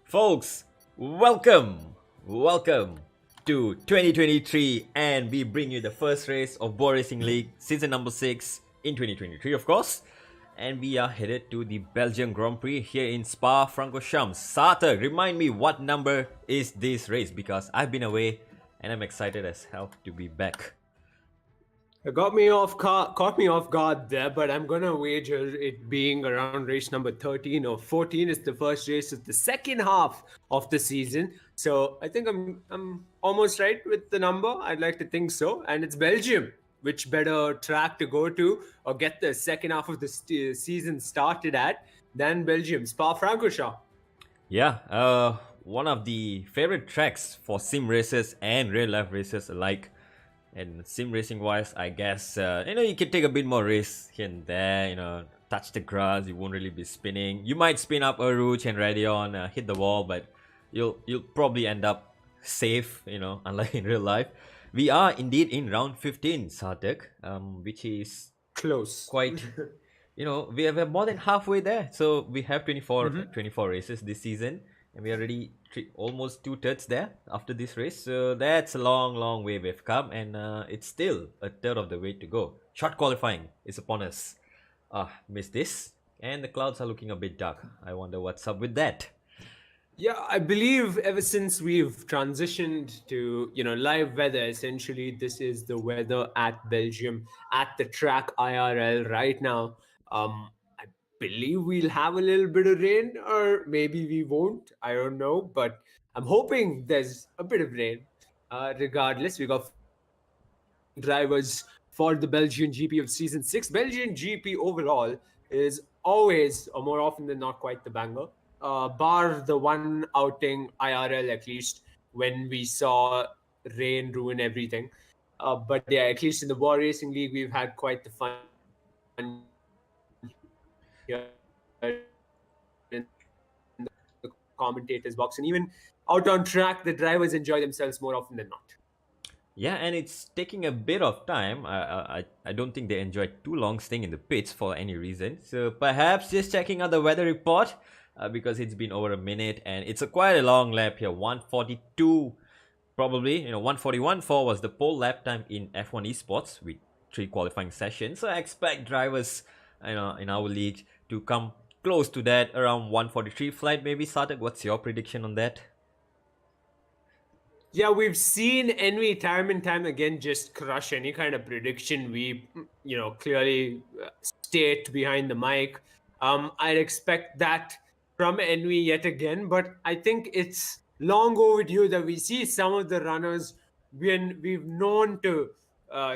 Folks, welcome to 2023, and we bring you the first race of Bwoah Racing League season number 6 in 2023, of course. And we are headed to the Belgian Grand Prix here in Spa-Francorchamps. Sarthak, remind me what number is this race, because I've been away and I'm excited as hell to be back. It caught me off guard there, but I'm gonna wager it being around race number 13 or 14 is the first race of the second half of the season. So I think I'm almost right with the number. I'd like to think so, and it's Belgium. Which better track to go to or get the second half of the season started at than Belgium, Spa-Francorchamps? Yeah, one of the favorite tracks for sim races and real life races alike. And sim racing wise, I guess you can take a bit more risk here and there. Touch the grass, you won't really be spinning. You might spin up a Rouge and Radeon, hit the wall, but you'll probably end up safe. Unlike in real life. We are indeed in round 15, Sarthak, which is Close. quite. We are more than halfway there. So we have 24 races this season, and we are already almost 2/3 there after this race. So that's a long way we've come, and it's still a third of the way to go. Short qualifying is upon us. Missed this, and the clouds are looking a bit dark. I wonder what's up with that. Yeah, I believe ever since we've transitioned to live weather, essentially this is the weather at Belgium at the track IRL right now. I believe we'll have a little bit of rain, or maybe we won't. I don't know, but I'm hoping there's a bit of rain. Regardless, we got drivers for the Belgian GP of season 6. Belgian GP overall is always, or more often than not, quite the banger. Bar the one outing IRL, at least, when we saw rain ruin everything. But yeah, at least in the Bwoah Racing League, we've had quite the fun here in the commentators box, and even out on track, the drivers enjoy themselves more often than not. Yeah, and it's taking a bit of time. I don't think they enjoyed too long staying in the pits for any reason. So perhaps just checking out the weather report, because it's been over a minute and it's quite a long lap here. 142 probably. 141.4 was the pole lap time in F1 Esports with 3 qualifying sessions. So I expect drivers in our league to come close to that, around 143 flight maybe. Sarthak, what's your prediction on that? Yeah, we've seen Envy time and time again just crush any kind of prediction we, clearly state behind the mic. I'd expect that from Envy yet again, but I think it's long overdue that we see some of the runners when we've known to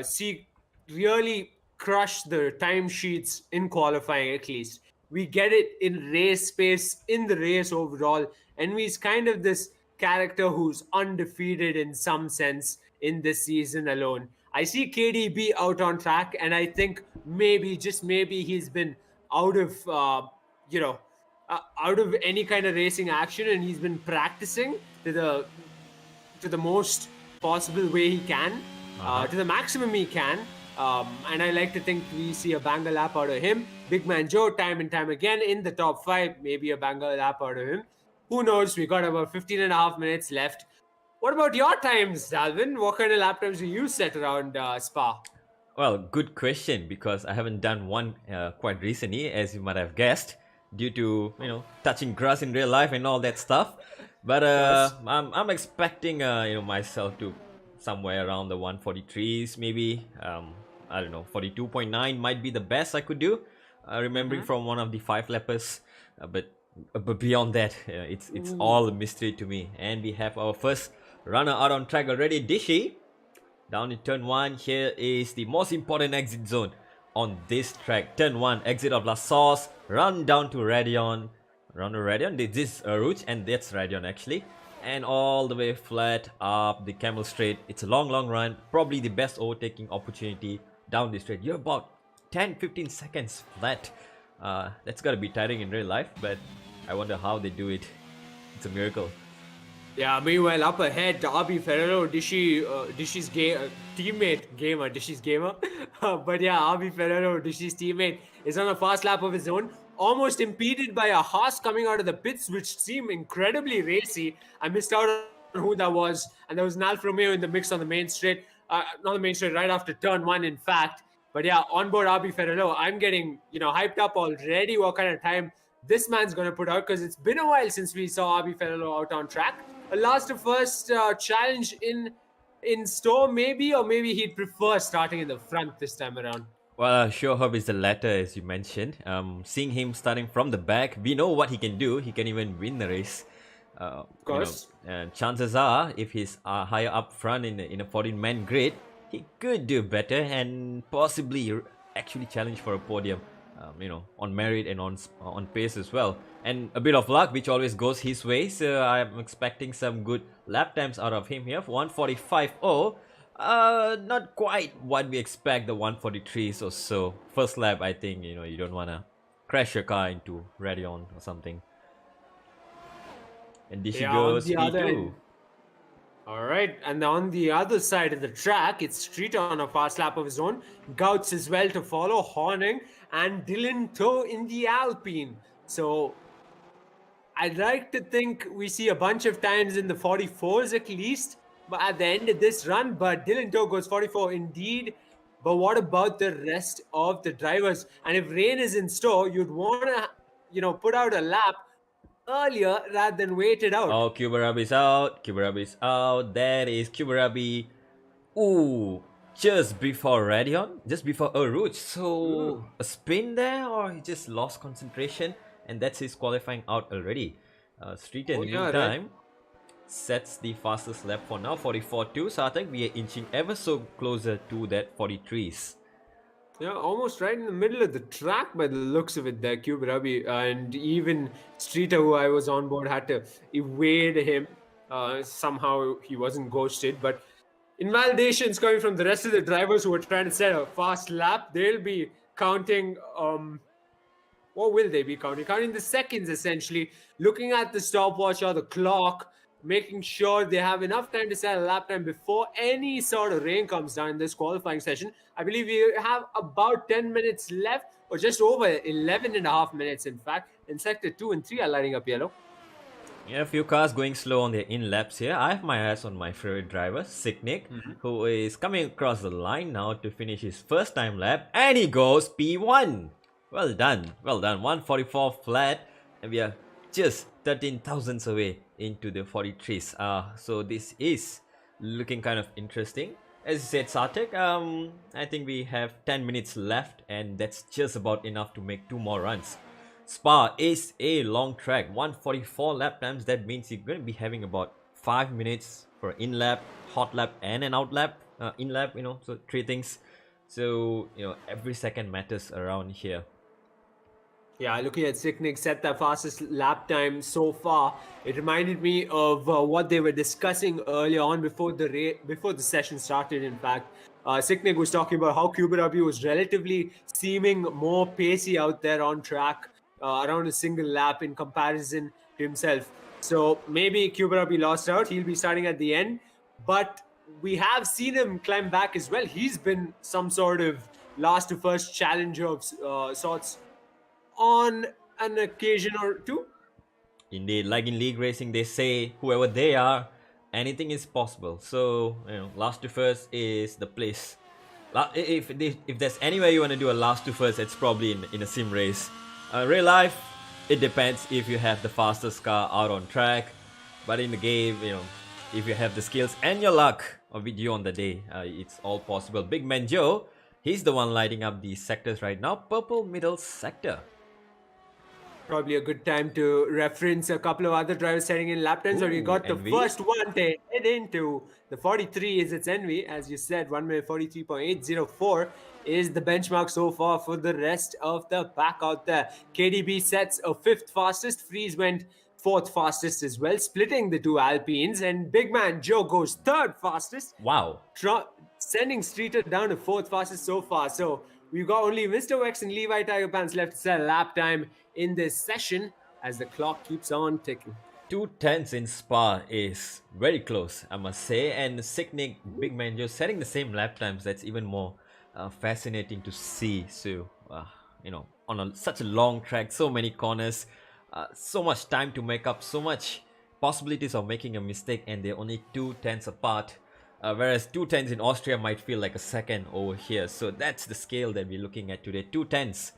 see really crush the timesheets in qualifying at least. We get it in race space, in the race overall, and we's kind of this character who's undefeated in some sense in this season alone. I see KDB out on track, and I think maybe, just maybe, he's been out of, out of any kind of racing action, and he's been practicing to the most possible way he can, to the maximum he can. And I like to think we see a banger lap out of him. Big Man Joe, time and time again, in the top 5, maybe a banger lap out of him. Who knows? We got about 15 and a half minutes left. What about your times, Dalvin? What kind of lap times do you set around Spa? Well, good question, because I haven't done one quite recently, as you might have guessed, due to touching grass in real life and all that stuff. But I'm expecting myself to somewhere around the 143s, maybe. I don't know, 42.9 might be the best I could do. Remembering from one of the 5 lappers, but beyond that, it's all a mystery to me. And we have our first runner out on track already, Dishy. Down in turn 1, here is the most important exit zone on this track. Turn 1, exit of La Sauce, run down to Radeon. This is Rouge, and that's Radeon actually. And all the way flat up the Camel Straight. It's a long run, probably the best overtaking opportunity down this straight. You're about 10-15 seconds flat. That's gotta be tiring in real life, but I wonder how they do it. It's a miracle. Yeah, meanwhile, up ahead, Darby Ferrero, Dishy's teammate, Dishy's gamer, But yeah, Abi Ferrero, Rishi's teammate, is on a fast lap of his own, almost impeded by a Haas coming out of the pits, which seemed incredibly racy. I missed out on who that was, and there was an Alfa Romeo in the mix on the main straight, not the main straight, right after turn one, in fact. But yeah, on board Abi Ferrero, I'm getting hyped up already. What kind of time this man's going to put out? Because it's been a while since we saw Abi Ferrero out on track. A last to first challenge in store, maybe, or maybe he'd prefer starting in the front this time around. Well, I sure hope it's the latter, as you mentioned. Seeing him starting from the back, we know what he can do. He can even win the race. Of course. Chances are, if he's higher up front in a 14-man grid, he could do better and possibly actually challenge for a podium. On merit and on pace as well, and a bit of luck, which always goes his way. So I'm expecting some good lap times out of him here. 1:45.0. Not quite what we expect, the 1:43s or so. First lap, I think you don't wanna crash your car into Radeon or something. And this goes P2. All right, and on the other side of the track, it's Streeter on a fast lap of his own. Gouts as well to follow, Horning, and Dylan Toe in the Alpine. So I'd like to think we see a bunch of times in the 44s at least, but at the end of this run. But Dylan Toe goes 44 indeed. But what about the rest of the drivers? And if rain is in store, you'd want to, put out a lap earlier rather than wait it out. Oh, Kubarabi is out. Kubarabi is out. That is Kubarabi. Ooh, just before Radeon, just before Aruj. So a spin there, or he just lost concentration, and that's his qualifying out already. Street in the meantime sets the fastest lap for now, 44.2. So I think we are inching ever so closer to that 43s. Yeah, almost right in the middle of the track by the looks of it there, Kubarabi. And even Streeter, who I was on board, had to evade him. Somehow he wasn't ghosted, but invalidations coming from the rest of the drivers who are trying to set a fast lap. They'll be counting. What will they be counting? Counting the seconds, essentially. Looking at the stopwatch or the clock, making sure they have enough time to set a lap time before any sort of rain comes down in this qualifying session. I believe we have about 10 minutes left, or just over 11 and a half minutes, in fact. And sector 2 and 3 are lighting up yellow. Yeah, a few cars going slow on their in laps here. I have my eyes on my favorite driver, Signic, who is coming across the line now to finish his first time lap, and he goes P1. Well done, 144 flat, and we are just 13 thousandths away into the 43s. So this is looking kind of interesting. As you said, Sartek, I think we have 10 minutes left, and that's just about enough to make 2 more runs. Spa is a long track, 144 lap times. That means you're going to be having about 5 minutes for in lap, hot lap, and an out lap, in lap, so 3 things. So, every second matters around here. Yeah, looking at Signic set the fastest lap time so far. It reminded me of what they were discussing earlier on before the session started. In fact, Signic was talking about how Kubarabi was relatively seeming more pacey out there on track around a single lap in comparison to himself. So maybe Kubarabi lost out. He'll be starting at the end, but we have seen him climb back as well. He's been some sort of last to first challenger of sorts on an occasion or two. Indeed, like in league racing, they say whoever they are, anything is possible. So last to first is the place. If there's anywhere you want to do a last to first, it's probably in a sim race. Real life, it depends if you have the fastest car out on track. But in the game, if you have the skills and your luck with you on the day, it's all possible. Big Man Joe, he's the one lighting up the sectors right now. Purple middle sector. Probably a good time to reference a couple of other drivers setting in lap times. So we got the first one to head into the 43 is its envy. As you said, 1 minute 43.804 is the benchmark so far for the rest of the pack out there. KDB sets a 5th fastest. Freeze went 4th fastest as well, splitting the 2 Alpines. And Big Man Joe goes 3rd fastest. Wow. Sending Streeter down to 4th fastest so far. So we've got only Mr. Wex and Levi Tiger Pants left to set a lap time in this session as the clock keeps on ticking. 2:10 in Spa is very close, I must say. And Signic, Big Man Joe setting the same lap times. That's even more fascinating to see. So, on such a long track, so many corners, so much time to make up, so much possibilities of making a mistake, and they're only 2 tenths apart. Whereas 2 tenths in Austria might feel like a second over here. So that's the scale that we're looking at today. 2 tenths.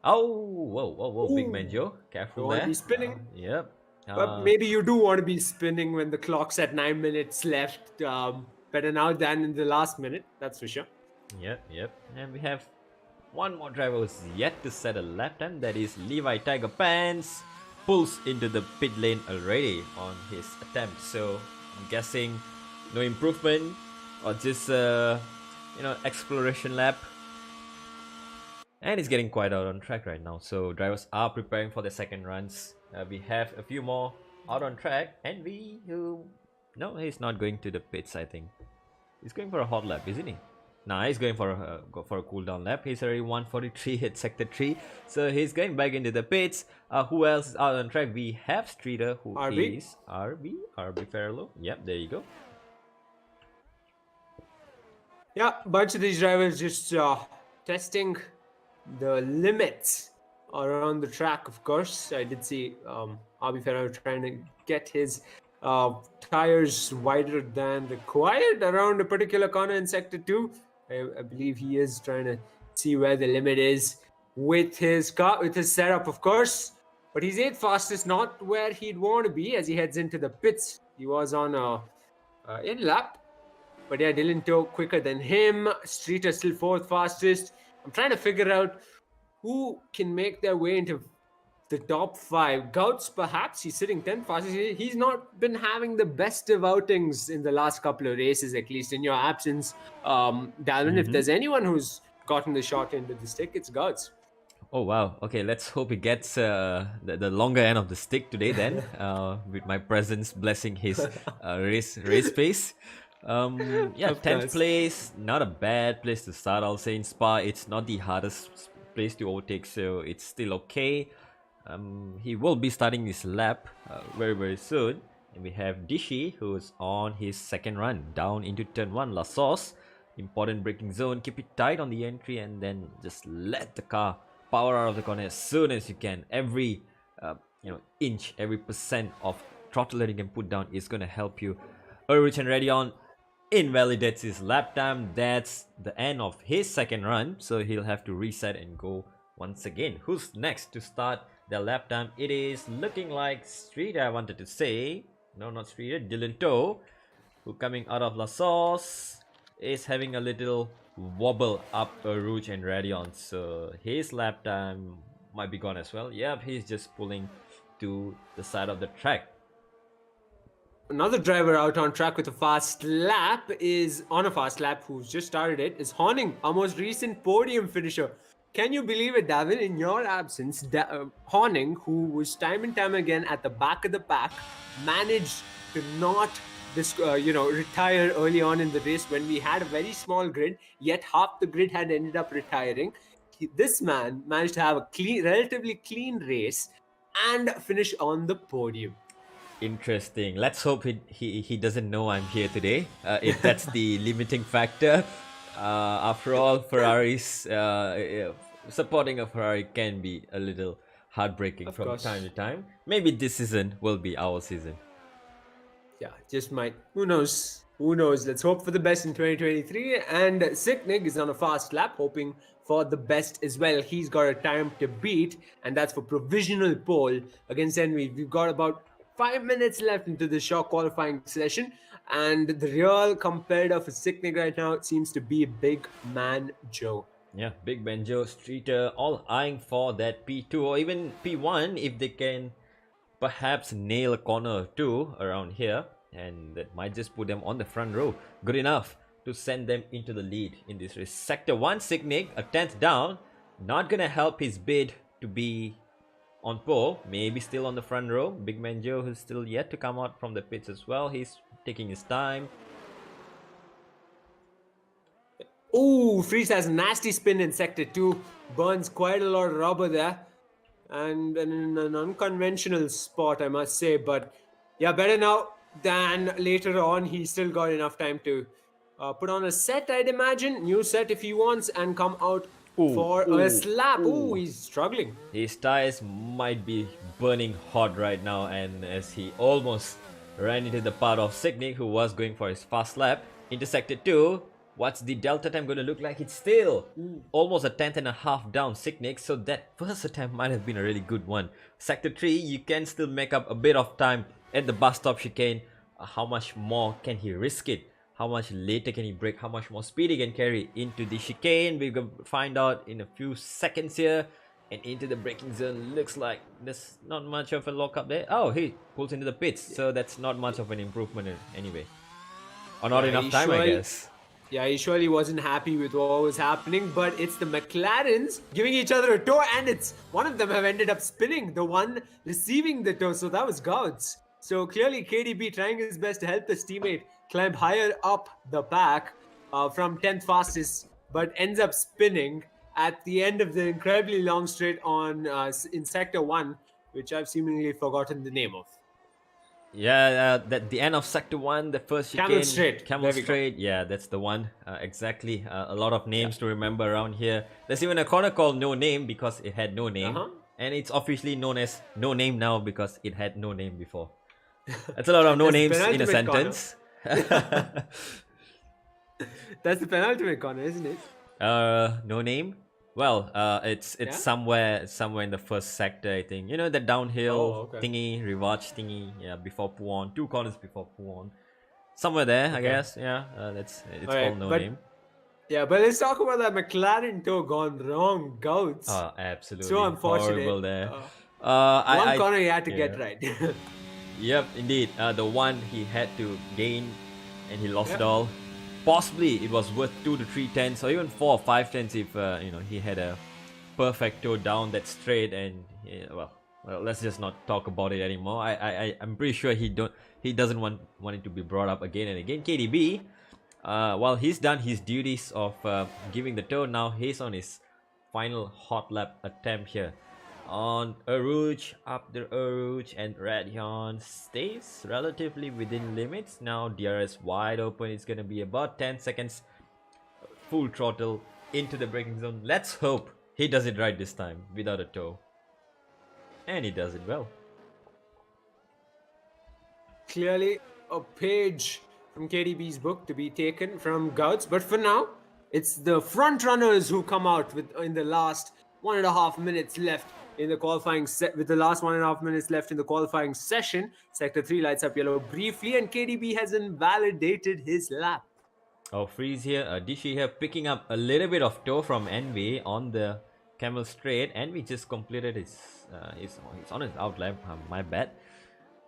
Oh, whoa, big man Ooh, Joe. you Careful want to there. be spinning? Yep. But maybe you do want to be spinning when the clock's at 9 minutes left. Better now than in the last minute, that's for sure. Yep. And we have one more driver who's yet to set a lap time. That is Levi Tiger Pants. Pulls into the pit lane already on his attempt. So I'm guessing no improvement or just exploration lap. And it's getting quite out on track right now. So drivers are preparing for the second runs. We have a few more out on track, and no, he's not going to the pits. I think he's going for a hot lap, isn't he? Nah, he's going for a cool down lap. He's already 143 at sector 3, so he's going back into the pits. Who else is out on track? We have Streeter, who RB? is RB Farrello. Yep, there you go. Yeah, bunch of these drivers just testing the limits around the track. Of course, I did see RB Ferraro trying to get his tires wider than required around a particular corner in sector 2. I believe he is trying to see where the limit is with his car, with his setup, of course. But he's 8th fastest, not where he'd want to be as he heads into the pits. He was on in lap. But yeah, Dylan Toe quicker than him. Streeter still 4th fastest. I'm trying to figure out who can make their way into the top 5. Gouts, perhaps. He's sitting 10th fastest. He's not been having the best of outings in the last couple of races, at least in your absence. Dalvin, if there's anyone who's gotten the short end of the stick, it's Gouts. Oh wow. Okay, let's hope he gets the longer end of the stick today then, with my presence blessing his race pace. Yeah, 10th place, not a bad place to start. I'll say in Spa, it's not the hardest place to overtake, so it's still okay. He will be starting his lap very soon. And we have Dishi, who's on his second run down into turn 1. La Sauce, important braking zone. Keep it tight on the entry and then just let the car power out of the corner as soon as you can. Every inch, every percent of throttle that you can put down is going to help you. Ulrich and Radion invalidates his lap time. That's the end of his second run, so he'll have to reset and go once again. Who's next to start their lap time? It is looking like Streeter, I wanted to say. No, not Streeter, Dylan Toe, who coming out of La Sauce is having a little wobble up Rouge and Radion, so his lap time might be gone as well. Yep, he's just pulling to the side of the track. Another driver out on track with a fast lap who's just started it, is Horning, our most recent podium finisher. Can you believe it, David? In your absence, Horning, who was time and time again at the back of the pack, managed to not retire early on in the race when we had a very small grid, yet half the grid had ended up retiring. This man managed to have a relatively clean race and finish on the podium. Interesting. Let's hope he doesn't know I'm here today. If that's the limiting factor. After all, Ferraris supporting a Ferrari can be a little heartbreaking from time to time. Maybe this season will be our season. Yeah, just might. Who knows? Let's hope for the best in 2023. And Sicknig is on a fast lap, hoping for the best as well. He's got a time to beat, and that's for provisional pole against Envy. We've got about 5 minutes left into the short qualifying session, and the real competitor for Sicknig right now seems to be Big Man Joe. Yeah, Big Man Joe, Streeter, all eyeing for that P2 or even P1 if they can perhaps nail a corner or two around here, and that might just put them on the front row. Good enough to send them into the lead in this race. Sector 1, Sicknig, a 10th down, not gonna help his bid to be on pole, maybe still on the front row. Big Man Joe, who's still yet to come out from the pits as well, he's taking his time. Oh, Freeze has a nasty spin in sector 2, burns quite a lot of rubber there, and in an unconventional spot, I must say. But yeah, better now than later on. He's still got enough time to put on a set, I'd imagine. New set if he wants, and come out for a slap. Ooh, he's struggling. His tires might be burning hot right now, and as he almost ran into the path of Signic, who was going for his fast lap into Sector 2. What's the delta time going to look like? It's still almost a tenth and a half down Signic, so that first attempt might have been a really good one. Sector 3, you can still make up a bit of time at the bus stop chicane. How much more can he risk it? How much later can he brake? How much more speed he can carry into the chicane? We're going to find out in a few seconds here. And into the braking zone. Looks like there's not much of a lockup there. Oh, he pulls into the pits, so that's not much of an improvement anyway. Or not enough time, I guess. Yeah, he surely wasn't happy with what was happening, but it's the McLarens giving each other a tow, and it's one of them have ended up spinning, the one receiving the tow, so that was Gouds. So clearly KDB trying his best to help his teammate climb higher up the pack from 10th fastest, but ends up spinning at the end of the incredibly long straight on in Sector 1, which I've seemingly forgotten the name of. Yeah, the end of Sector 1, the first chicane. Camel Straight. Camel Straight, yeah, that's the one. Exactly. A lot of names to remember around here. There's even a corner called No Name because it had no name. And it's officially known as No Name now because it had no name before. That's a lot of no names in a sentence. That's the penultimate corner, isn't it? No Name? Well, it's somewhere in the first sector, I think. You know, the downhill thingy, rewatch thingy, yeah, before Puon, 2 corners before Puon. Somewhere there, I guess. Yeah, it's called No Name. Yeah, but let's talk about that McLaren tow gone wrong, Gouds. Oh, absolutely. So unfortunate. Horrible there. One corner he had to get right. Yep, indeed. The one he had to gain and he lost it all. Possibly it was worth 2 to 3 tenths or even 4 or 5 tenths if he had a perfect toe down that straight. And well, let's just not talk about it anymore. I'm pretty sure he doesn't want it to be brought up again and again. KDB, while he's done his duties of giving the toe, now he's on his final hot lap attempt here on Arouge, up the Arouge, and Radyon stays relatively within limits. Now DRS wide open. It's gonna be about 10 seconds full throttle into the braking zone. Let's hope he does it right this time without a toe, and he does it well. Clearly a page from KDB's book to be taken from Gouds, but for now it's the front runners who come out in the last 1.5 minutes left in the qualifying set. With the last 1.5 minutes left in the qualifying session, Sector 3 lights up yellow briefly, and KDB has invalidated his lap. Oh, Freeze here, Dishi here, picking up a little bit of toe from Envy on the Camel Straight. Envy just completed he's on his out lap, my bad.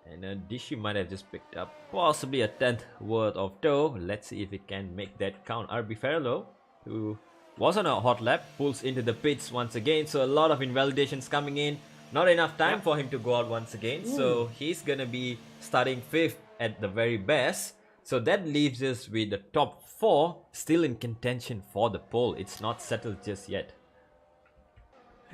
And Dishi might have just picked up possibly a 10th worth of toe. Let's see if it can make that count. RB Ferrello, who was on a hot lap, pulls into the pits once again, so a lot of invalidations coming in. Not enough time for him to go out once again, so he's gonna be starting 5th at the very best. So that leaves us with the top 4 still in contention for the pole. It's not settled just yet.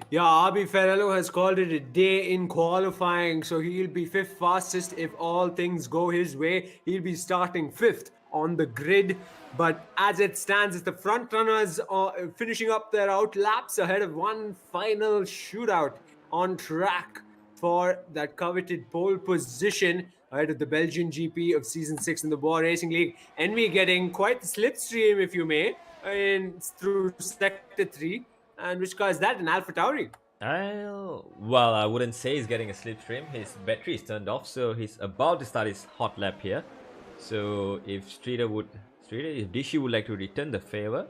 Yeah, RB Ferrello has called it a day in qualifying, so he'll be 5th fastest if all things go his way. He'll be starting 5th on the grid, but as it stands, it's the front runners finishing up their out laps ahead of one final shootout on track for that coveted pole position ahead of the Belgian GP of Season 6 in the Bwoah Racing League. Envy getting quite the slipstream, if you may, through Sector 3. And which car is that? An Alpha Tauri. Well, I wouldn't say he's getting a slipstream. His battery is turned off, so he's about to start his hot lap here. So if if Dishi would like to return the favor,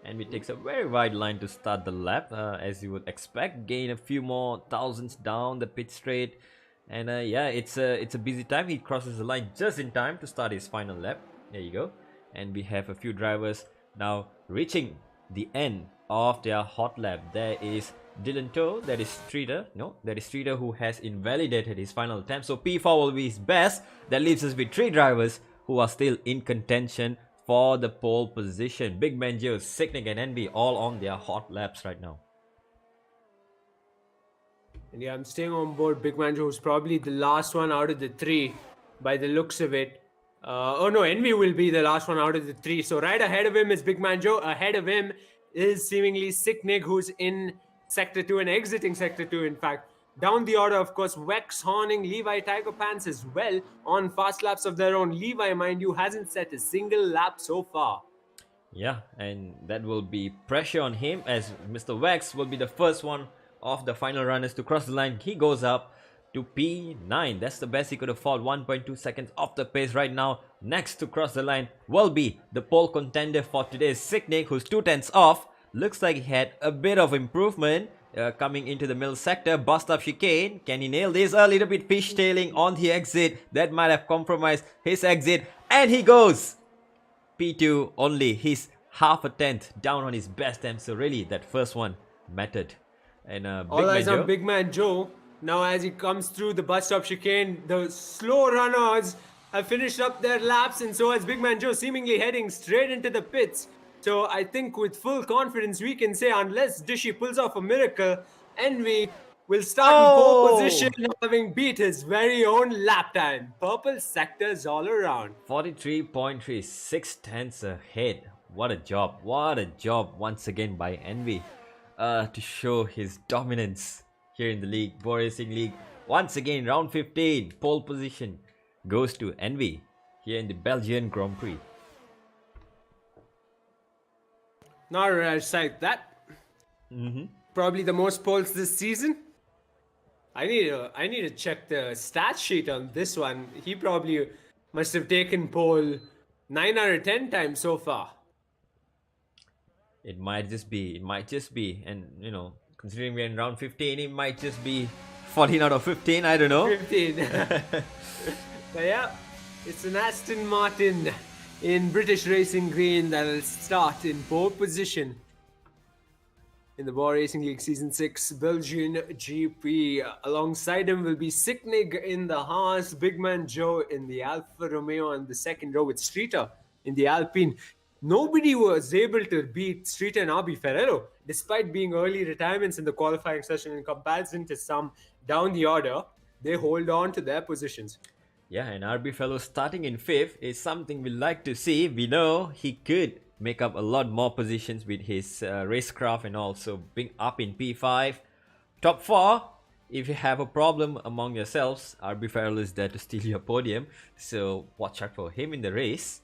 and he takes a very wide line to start the lap, as you would expect, gain a few more thousands down the pit straight, and yeah, it's a busy time. He crosses the line just in time to start his final lap. There you go, and we have a few drivers now reaching the end of their hot lap. There is Dylan Toe, that is Streeter who has invalidated his final attempt, so P4 will be his best. That leaves us with 3 drivers who are still in contention for the pole position. Big Manjo, Signic and Envy all on their hot laps right now. And yeah, I'm staying on board Big Manjo, who's probably the last one out of the 3 by the looks of it. Oh no, Envy will be the last one out of the three. So right ahead of him is Big Man Joe. Ahead of him is seemingly Sick Nick, who's in Sector 2 and exiting Sector 2, in fact. Down the order, of course, Wex, Horning, Levi, Tiger Pants as well on fast laps of their own. Levi, mind you, hasn't set a single lap so far. Yeah, and that will be pressure on him as Mr. Wax will be the first one of the final runners to cross the line. He goes up to P9. That's the best he could afford. 1.2 seconds off the pace right now. Next to cross the line will be the pole contender for today's Sicknick, who's 2 tenths off. Looks like he had a bit of improvement coming into the middle sector. Bust up chicane. Can he nail this? A little bit fishtailing on the exit. That might have compromised his exit. And he goes P2 only. He's half a tenth down on his best time. So really, that first one mattered. And all eyes on Big Man Joe. Now as he comes through the bus stop chicane, the slow runners have finished up their laps, and so has Big Man Joe, seemingly heading straight into the pits. So I think with full confidence we can say, unless Dishy pulls off a miracle, Envy will start in pole position, having beat his very own lap time. Purple sectors all around. 43.3, 6 tenths ahead. What a job. What a job once again by Envy to show his dominance here in the league. Bwoah Racing League. Once again, round 15, pole position goes to Envy here in the Belgian Grand Prix. Not like that. Probably the most poles this season. I need to check the stat sheet on this one. He probably must have taken pole 9 out of 10 times so far. It might just be, and you know, considering we're in round 15, it might just be 14 out of 15, I don't know. 15. But yeah, it's an Aston Martin in British Racing Green that'll start in pole position in the Bwoah Racing League Season 6 Belgian GP. Alongside him will be Sicknig in the Haas, Big Man Joe in the Alfa Romeo, and the second row with Streeter in the Alpine. Nobody was able to beat Streeter and RB Ferrero, despite being early retirements in the qualifying session in comparison to some down the order. They hold on to their positions. Yeah, and RB Fellow starting in 5th is something we like to see. We know he could make up a lot more positions with his racecraft and also being up in P5. Top 4, if you have a problem among yourselves, RB Farrell is there to steal your podium. So watch out for him in the race.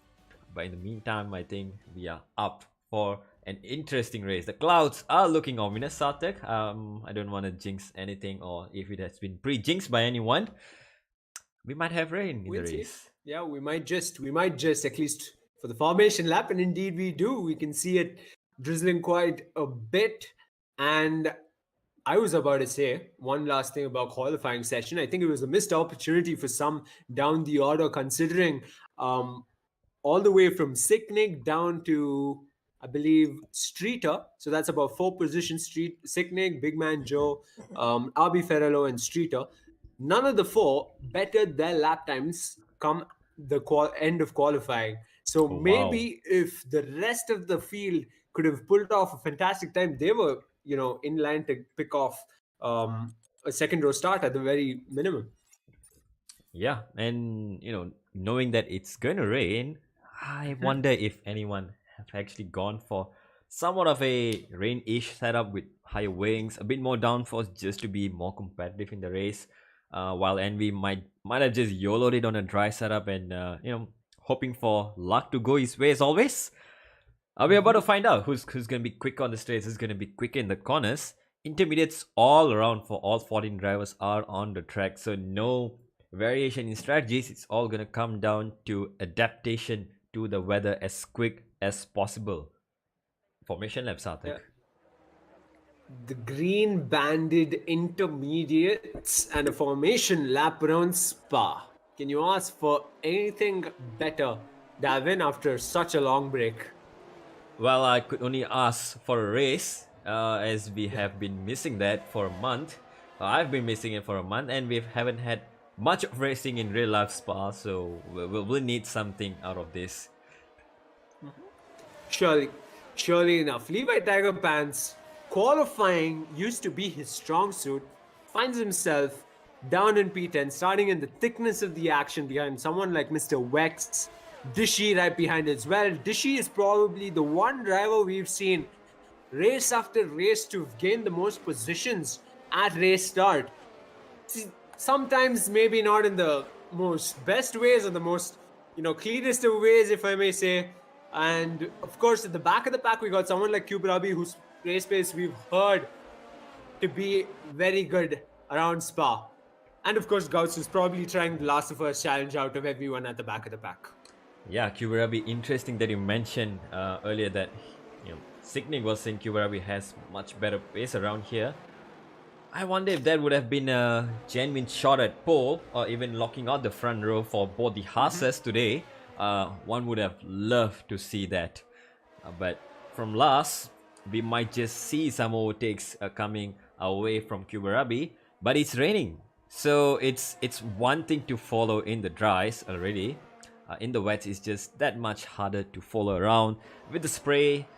But in the meantime, I think we are up for an interesting race. The clouds are looking ominous, Sarthak. I don't want to jinx anything, or if it has been pre-jinxed by anyone, we might have rain in the race. Yeah, we might just at least for the formation lap, and indeed we do. We can see it drizzling quite a bit. And I was about to say one last thing about qualifying session. I think it was a missed opportunity for some down the order, considering all the way from Sicknig down to, I believe, Streeter. So that's about 4 positions: Sicknig, Big Man Joe, RB Ferrello, and Streeter. None of the 4 bettered their lap times come the end of qualifying. So maybe if the rest of the field could have pulled off a fantastic time, they were, in line to pick off a second row start at the very minimum. Yeah, and knowing that it's gonna rain, I wonder if anyone have actually gone for somewhat of a rain-ish setup with higher wings, a bit more downforce, just to be more competitive in the race. While Envy might have just YOLO'd it on a dry setup and hoping for luck to go his way as always. We're about to find out who's gonna be quick on the straights, who's gonna be quicker in the corners. Intermediates all around for all 14 drivers are on the track, so no variation in strategies. It's all gonna come down to adaptation to the weather as quick as possible. Formation lap, Sarthak. Yeah. The green banded intermediates and a formation lap around Spa. Can you ask for anything better, Davin, after such a long break? Well, I could only ask for a race, as we have been missing that for a month. I've been missing it for a month, and we haven't had much of racing in real life Spa, so we'll need something out of this. Surely enough. Levi Tiger Pants, qualifying used to be his strong suit, finds himself down in P10, starting in the thickness of the action behind someone like Mr. Wex. Dishy right behind as well. Dishy is probably the one driver we've seen race after race to gain the most positions at race start. See, sometimes maybe not in the most best ways or the most, cleanest of ways, if I may say. And of course, at the back of the pack, we got someone like Kuberabi, whose race pace we've heard to be very good around Spa. And of course, Gauss is probably trying the last of us challenge out of everyone at the back of the pack. Yeah, Kuberabi, interesting that you mentioned earlier that Signig was saying Kuberabi has much better pace around here. I wonder if that would have been a genuine shot at pole or even locking out the front row for both the Haas's today. One would have loved to see that. But from last, we might just see some overtakes coming away from Kuberabi. But it's raining. So it's one thing to follow in the dries already. In the wets, it's just that much harder to follow around with the spray.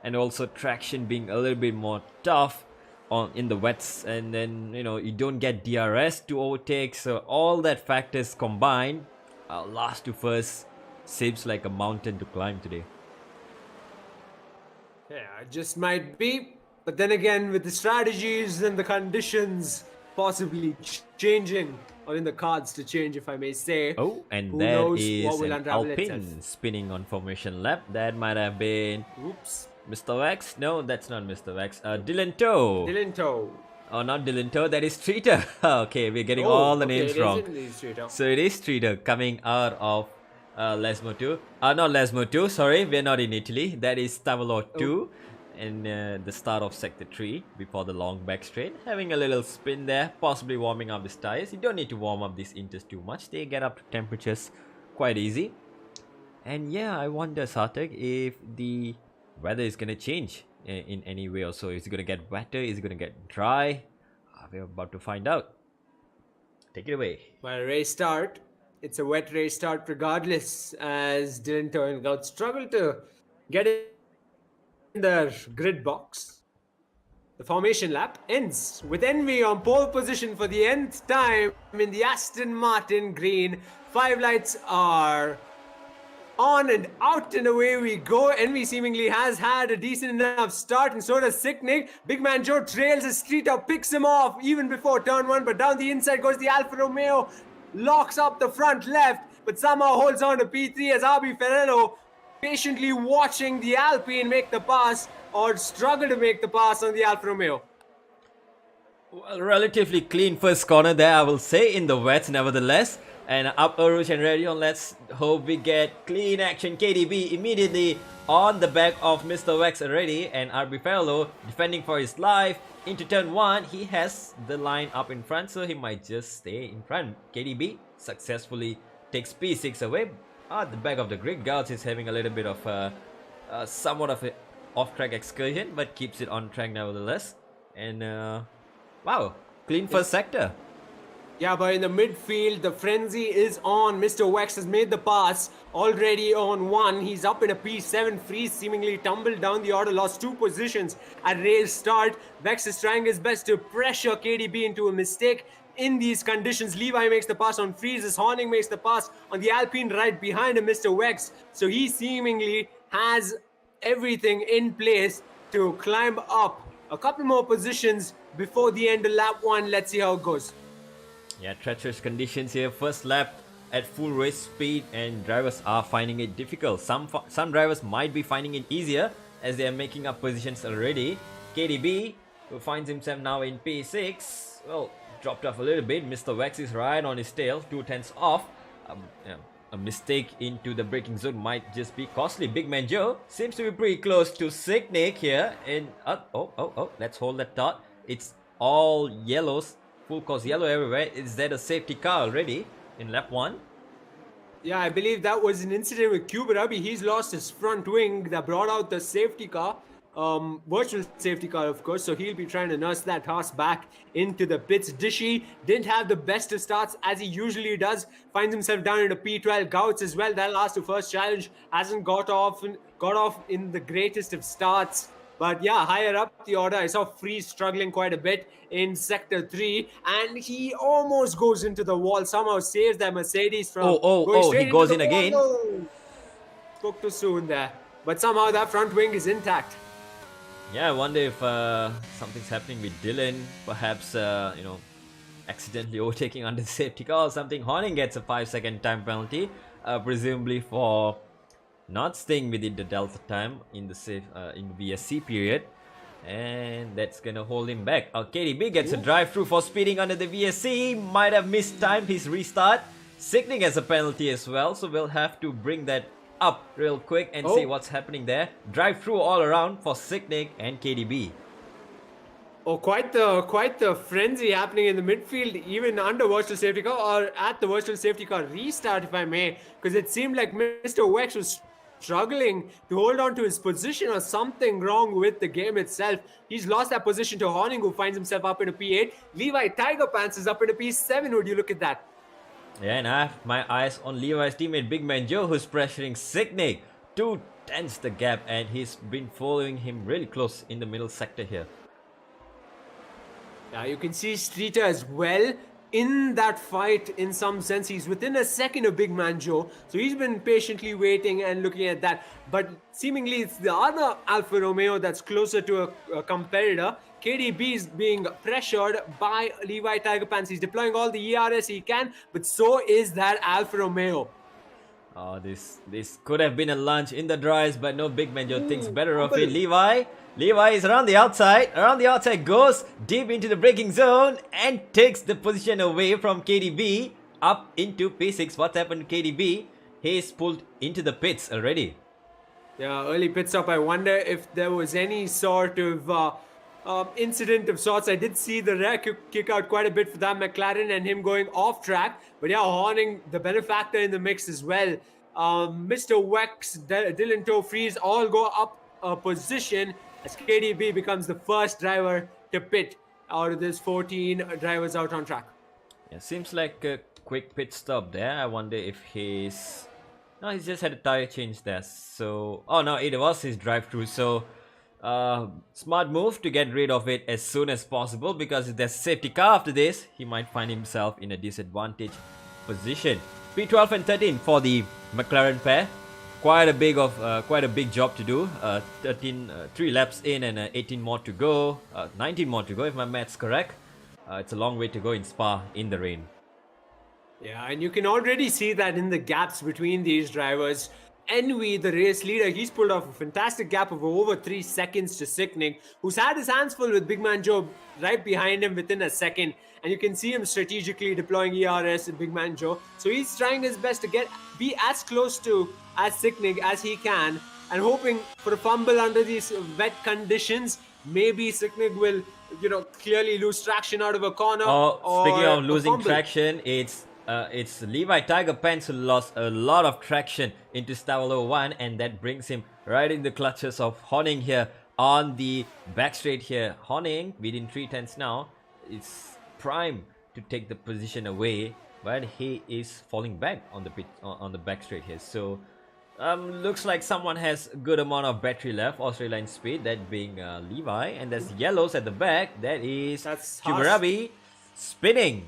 And also traction being a little bit more tough in the wets, and then you don't get DRS to overtake, so all that factors combined, last to first seems like a mountain to climb today. Yeah, it just might be, but then again, with the strategies and the conditions possibly changing, or in the cards to change, if I may say. Oh, and who that knows is what will an unravel Alpine itself. spinning on formation lap. That might have been Oops. Mr. Wax. No, that's not Mr. Wax. Dylan Toe. Dylan Toe. Oh, not Dylan Toe, that is Streeter. Okay, we're getting all the names wrong. So it is Streeter coming out of Lesmo 2. Not Lesmo 2, sorry, we're not in Italy. That is Tavalo 2 in the start of Sector 3 before the long back straight. Having a little spin there, possibly warming up his tires. You don't need to warm up these inters too much. They get up to temperatures quite easy. And yeah, I wonder, Sarthak, if the weather is going to change in any way or so. Is it going to get wetter? Is it going to get dry? We're about to find out. Take it away. Well, race start. It's a wet race start regardless, as Dylan Toe and Gout struggle to get in the grid box. The formation lap ends with Envy on pole position for the nth time in the Aston Martin green. 5 lights are on and out and away we go. Envy seemingly has had a decent enough start, and so does Sicknick. Big Man Joe trails as Streeter picks him off even before turn 1, but down the inside goes the Alfa Romeo, locks up the front left, but somehow holds on to P3 as RB Ferrello patiently watching the Alpine make the pass or struggle to make the pass on the Alfa Romeo. Well, relatively clean first corner there, I will say, in the wets nevertheless. And up Arush and Radion, let's hope we get clean action. KDB immediately on the back of Mr. Wax already, and RB Ferrello defending for his life into turn 1. He has the line up in front, so he might just stay in front. KDB successfully takes P6 away. At the back of the grid, Gauss is having a little bit of somewhat of an off-track excursion, but keeps it on track nevertheless. And wow, clean first sector. Yeah, but in the midfield, the frenzy is on. Mr. Wax has made the pass already on 1. He's up in a P7. Freeze seemingly tumbled down the order, lost 2 positions at race start. Vex is trying his best to pressure KDB into a mistake in these conditions. Levi makes the pass on Freeze. Horning makes the pass on the Alpine right behind him, Mr. Wax. So he seemingly has everything in place to climb up a couple more positions before the end of lap 1. Let's see how it goes. Yeah, treacherous conditions here. First lap at full race speed, and drivers are finding it difficult. Some drivers might be finding it easier as they are making up positions already. KDB, who finds himself now in P6, well, dropped off a little bit. Mr. Wax is right on his tail, 2/10 off. A mistake into the braking zone might just be costly. Big Man Joe seems to be pretty close to Sicknick here. And let's hold that thought. It's all yellows. Full course yellow everywhere. Is that a safety car already in lap 1? Yeah, I believe that was an incident with Kuberabi. He's lost his front wing that brought out the safety car. Virtual safety car, of course. So he'll be trying to nurse that horse back into the pits. Dishy didn't have the best of starts as he usually does. Finds himself down into P12. Gouts as well. That last to first challenge hasn't got off in the greatest of starts. But yeah, higher up the order, I saw Freeze struggling quite a bit in Sector 3, and he almost goes into the wall, somehow saves that Mercedes from going He straight into goes the in wall. again. No! Spoke too soon there. But somehow that front wing is intact. Yeah, I wonder if something's happening with Dylan. Perhaps, accidentally overtaking under the safety car or something. Horning gets a 5-second time penalty, presumably for not staying within the delta time in the VSC period, and that's gonna hold him back. KDB gets a drive through for speeding under the VSC. Might have mistimed his restart. Signing has a penalty as well, so we'll have to bring that up real quick and see what's happening there. Drive through all around for Signig and KDB. Oh, quite the frenzy happening in the midfield, even under virtual safety car or at the virtual safety car restart, if I may, because it seemed like Mr. Wex was struggling to hold on to his position, or something wrong with the game itself. He's lost that position to Horning, who finds himself up in a P8. Levi Tiger Pants is up in a P7. Would you look at that? Yeah, and I have my eyes on Levi's teammate Big Man Joe, who's pressuring Signig to tense the gap, and he's been following him really close in the middle sector here. Yeah, you can see Streeter as well in that fight. In some sense, he's within a second of Big Man Joe, so he's been patiently waiting and looking at that. But seemingly it's the other Alfa Romeo that's closer to a competitor. KDB is being pressured by Levi Tiger Pants. He's deploying all the ERS he can, but so is that Alfa Romeo. Oh, this could have been a lunge in the dries, but no, Big Man Joe thinks better of it. Levi is around the outside. Around the outside, goes deep into the braking zone and takes the position away from KDB up into P6. What's happened to KDB? He's pulled into the pits already. Yeah, early pit stop. I wonder if there was any sort of incident of sorts. I did see the rear kick out quite a bit for that McLaren and him going off track. But yeah, Horning, the benefactor in the mix as well. Mr. Wex, Dylan Toe, Freeze all go up a position as KDB becomes the first driver to pit out of this 14 drivers out on track. Yeah, seems like a quick pit stop there. I wonder if no, he's just had a tire change there. So, oh no, it was his drive-through. So, smart move to get rid of it as soon as possible, because if there's a safety car after this, he might find himself in a disadvantaged position. P12 and 13 for the McLaren pair. Quite a big job to do. 3 laps in and 18 more to go. 19 more to go if my math's correct. It's a long way to go in Spa in the rain. Yeah, and you can already see that in the gaps between these drivers. Envy, the race leader, he's pulled off a fantastic gap of over 3 seconds to Signig, who's had his hands full with Big Man Joe right behind him within a second. And you can see him strategically deploying ERS and Big Man Joe. So he's trying his best to be as close to as Signig as he can, and hoping for a fumble under these wet conditions. Maybe Signig will, clearly lose traction out of a corner. Speaking of losing traction, it's Levi Tiger Pants who lost a lot of traction into Stavolo 1, and that brings him right in the clutches of Horning here on the back straight here. Horning within 3/10 now. It's prime to take the position away, but he is falling back on the back straight here. So looks like someone has a good amount of battery left. Australian speed, that being Levi, and there's yellows at the back. That's Chubarabi spinning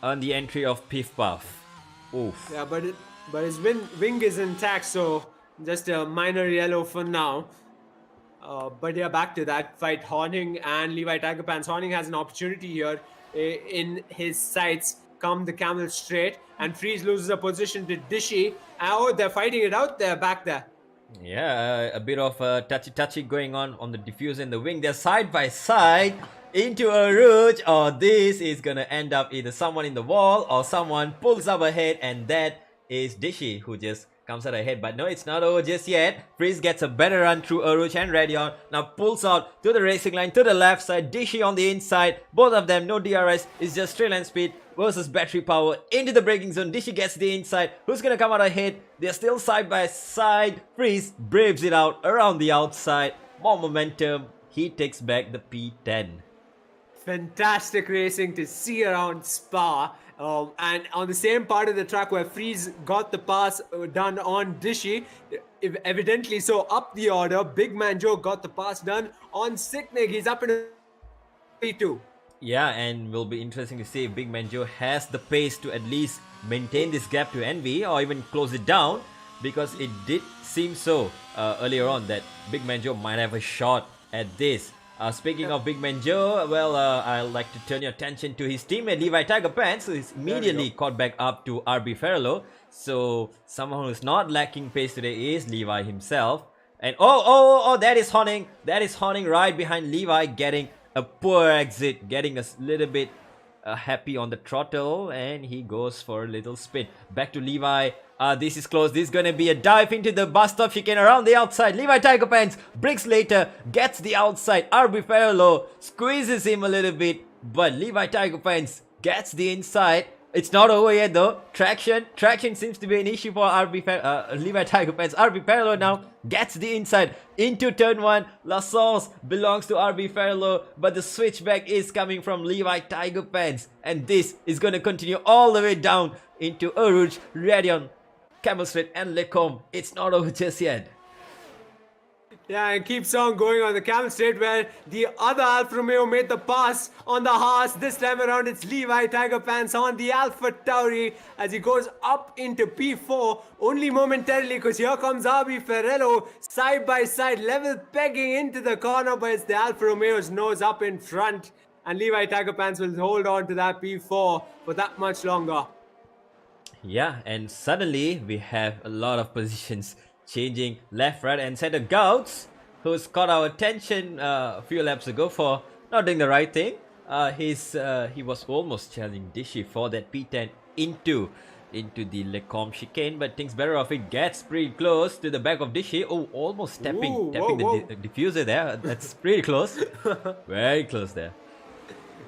on the entry of Piff Puff. Oof. Yeah, but his wing is intact, so just a minor yellow for now. But yeah, back to that fight, Horning and Levi Tiger Pants. Horning has an opportunity here in his sights come the camel straight, and Freeze loses a position to Dishy. Oh, they're fighting it out there, back there. Yeah, a bit of touchy going on the diffuser and the wing. They're side by side into a rouge. Or this is gonna end up either someone in the wall or someone pulls up ahead, and that is Dishy who just comes out ahead. But no, it's not over just yet. Freeze gets a better run through Aruj and Radion. Now pulls out to the racing line to the left side. Dishy on the inside. Both of them, no DRS. It's just straight line speed versus battery power into the braking zone. Dishy gets the inside. Who's gonna come out ahead? They're still side by side. Freeze braves it out around the outside. More momentum. He takes back the P10. fantastic racing to see around Spa. And on the same part of the track where Freeze got the pass done on Dishy, evidently so up the order, Big Man Joe got the pass done on Sicknig. He's up in P2. Yeah, and will be interesting to see if Big Man Joe has the pace to at least maintain this gap to Envy or even close it down, because it did seem so earlier on that Big Man Joe might have a shot at this. Speaking of Big Man Joe, well, I'd like to turn your attention to his teammate Levi Tiger Pants, who is immediately caught back up to RB Ferrello. So someone who's not lacking pace today is Levi himself. And oh, that is Honing right behind Levi, getting a poor exit, getting a little bit happy on the throttle, and he goes for a little spin. Back to Levi. This is close. This is gonna be a dive into the bus stop chicane around the outside. Levi Tiger Pants breaks later, gets the outside. RB Ferrello squeezes him a little bit, but Levi Tiger Pants gets the inside. It's not over yet though. Traction seems to be an issue for Levi Tiger Pants. RB Ferrello now gets the inside into turn 1. La Sauce belongs to RB Ferrello, but the switchback is coming from Levi Tiger Pants. And this is going to continue all the way down into Aruj, Radion, Camel Street and Lecombe. It's not over just yet. Yeah, and keeps on going on the Camel Straight, where the other Alfa Romeo made the pass on the Haas. This time around, it's Levi Tiger Pants on the Alpha Tauri as he goes up into P4 only momentarily, because here comes RB Ferrello side by side, level pegging into the corner, but it's the Alfa Romeo's nose up in front, and Levi Tiger Pants will hold on to that P4 for that much longer. Yeah, and suddenly we have a lot of positions changing left, right and center. Gouts, who's caught our attention a few laps ago for not doing the right thing. He was almost challenging Dishy for that P10 into the Lecombe chicane, but thinks better of it. Gets pretty close to the back of Dishy. Oh, almost tapping the diffuser there. That's pretty close. Very close there.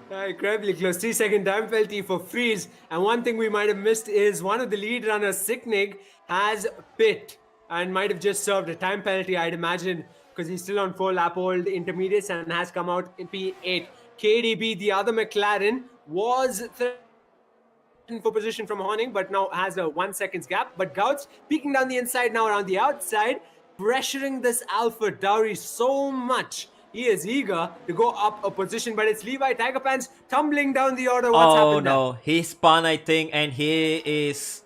Incredibly close. 3-second time penalty for Freeze. And one thing we might have missed is one of the lead runners, Sicknig, has pit and might have just served a time penalty, I'd imagine, because he's still on 4-lap old intermediates and has come out in P8. KDB, the other McLaren, was threatened for position from Horning, but now has a 1 second's gap. But Gouts peeking down the inside now around the outside, pressuring this Alpha Tauri so much. He is eager to go up a position, but it's Levi Tiger Pants tumbling down the order. What's happened there? Oh no, he spun, I think, and he is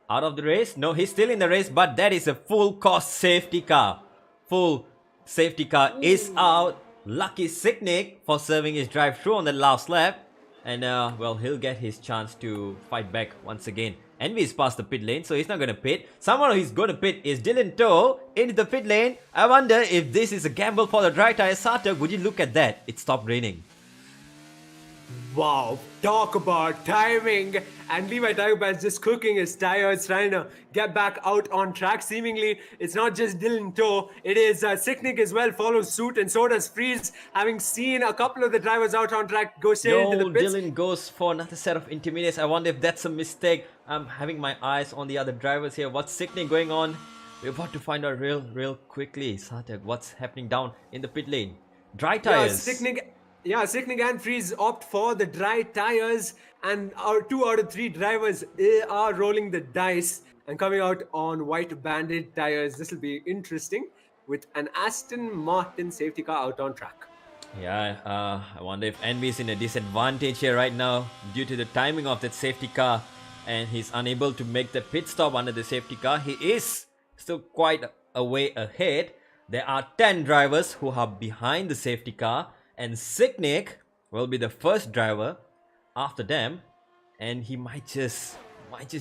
out of the race. No, he's still in the race, but that is a full cost safety car. Full safety car is out. Lucky Sicknig for serving his drive through on the last lap. And well, he'll get his chance to fight back once again. Envy is past the pit lane, so he's not going to pit. Someone who's going to pit is Dylan Toe into the pit lane. I wonder if this is a gamble for the dry tire. Sartak, would you look at that? It stopped raining. Wow, talk about timing. And Levi Tiger Pants just cooking his tires, trying to get back out on track. Seemingly, it's not just Dylan Toe, it is Sicknig as well follows suit, and so does Freeze, having seen a couple of the drivers out on track go straight into the pits. Dylan goes for another set of intermediates. I wonder if that's a mistake. I'm having my eyes on the other drivers here. What's Sicknig going on? We're about to find out real quickly. Sartak, what's happening down in the pit lane? Dry tires. Sicknig and Freeze opt for the dry tires, and our 2 out of 3 drivers are rolling the dice and coming out on white banded tires. This will be interesting with an Aston Martin safety car out on track. Yeah, I wonder if Envy is in a disadvantage here right now due to the timing of that safety car, and he's unable to make the pit stop under the safety car. He is still quite a way ahead. There are 10 drivers who are behind the safety car, and Sicknig will be the first driver after them, and he might just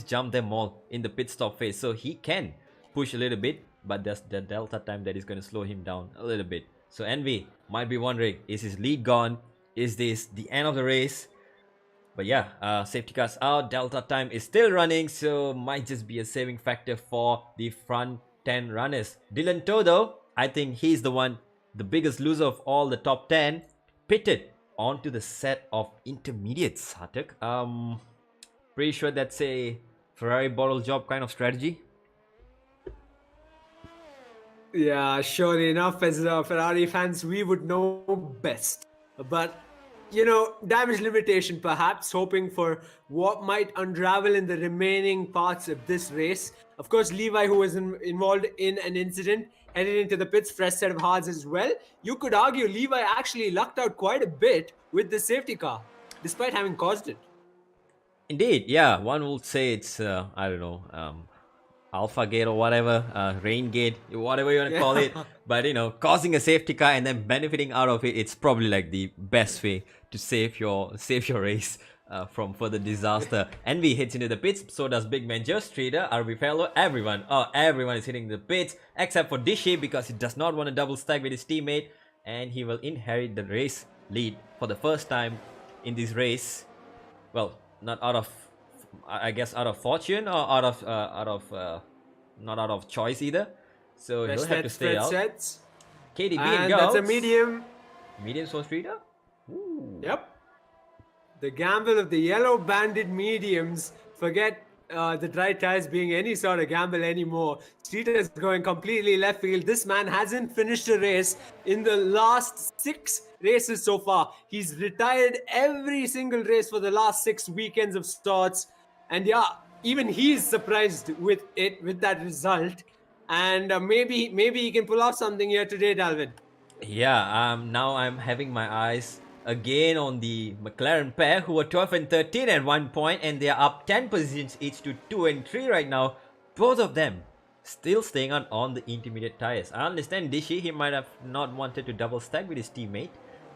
jump them all in the pit stop phase, so he can push a little bit, but there's the delta time that is going to slow him down a little bit. So Envy might be wondering, is his lead gone? Is this the end of the race? But yeah, safety cars out, delta time is still running, so might just be a saving factor for the front 10 runners. Dylan Toe though, I think he's the biggest loser of all the top 10, pitted onto the set of intermediates. Sartak, pretty sure that's a Ferrari bottle job kind of strategy. Yeah, surely enough, as Ferrari fans, we would know best. But damage limitation perhaps, hoping for what might unravel in the remaining parts of this race. Of course, Levi, who was involved in an incident, headed into the pits, fresh set of hards as well. You could argue Levi actually lucked out quite a bit with the safety car, despite having caused it. Indeed, yeah. One would say it's I don't know, Alpha Gate or whatever, Rain Gate, whatever you want to call it. But causing a safety car and then benefiting out of it, it's probably like the best way to save your race from further disaster. Envy hits into the pits, so does Big Man Joe, Streeter, RB Fellow, everyone. Everyone is hitting the pits except for Dishy because he does not want to double stack with his teammate, and he will inherit the race lead for the first time in this race. Well, not out of, I guess, out of fortune or out of not out of choice either. So he'll have to stay out. KDB and Gauss. That's a medium. Medium for Streeter? Ooh. Yep. The gamble of the yellow banded mediums. Forget the dry tires being any sort of gamble anymore. Streeter is going completely left field. This man hasn't finished a race in the last 6 races so far. He's retired every single race for the last 6 weekends of starts. And yeah, even he's surprised with that result. And maybe he can pull off something here today, Dalvin. Yeah, now I'm having my eyes again on the McLaren pair, who were 12 and 13 at one point, and they are up 10 positions each to 2 and 3 right now. Both of them still staying on the intermediate tires. I understand Dishy, he might have not wanted to double stack with his teammate,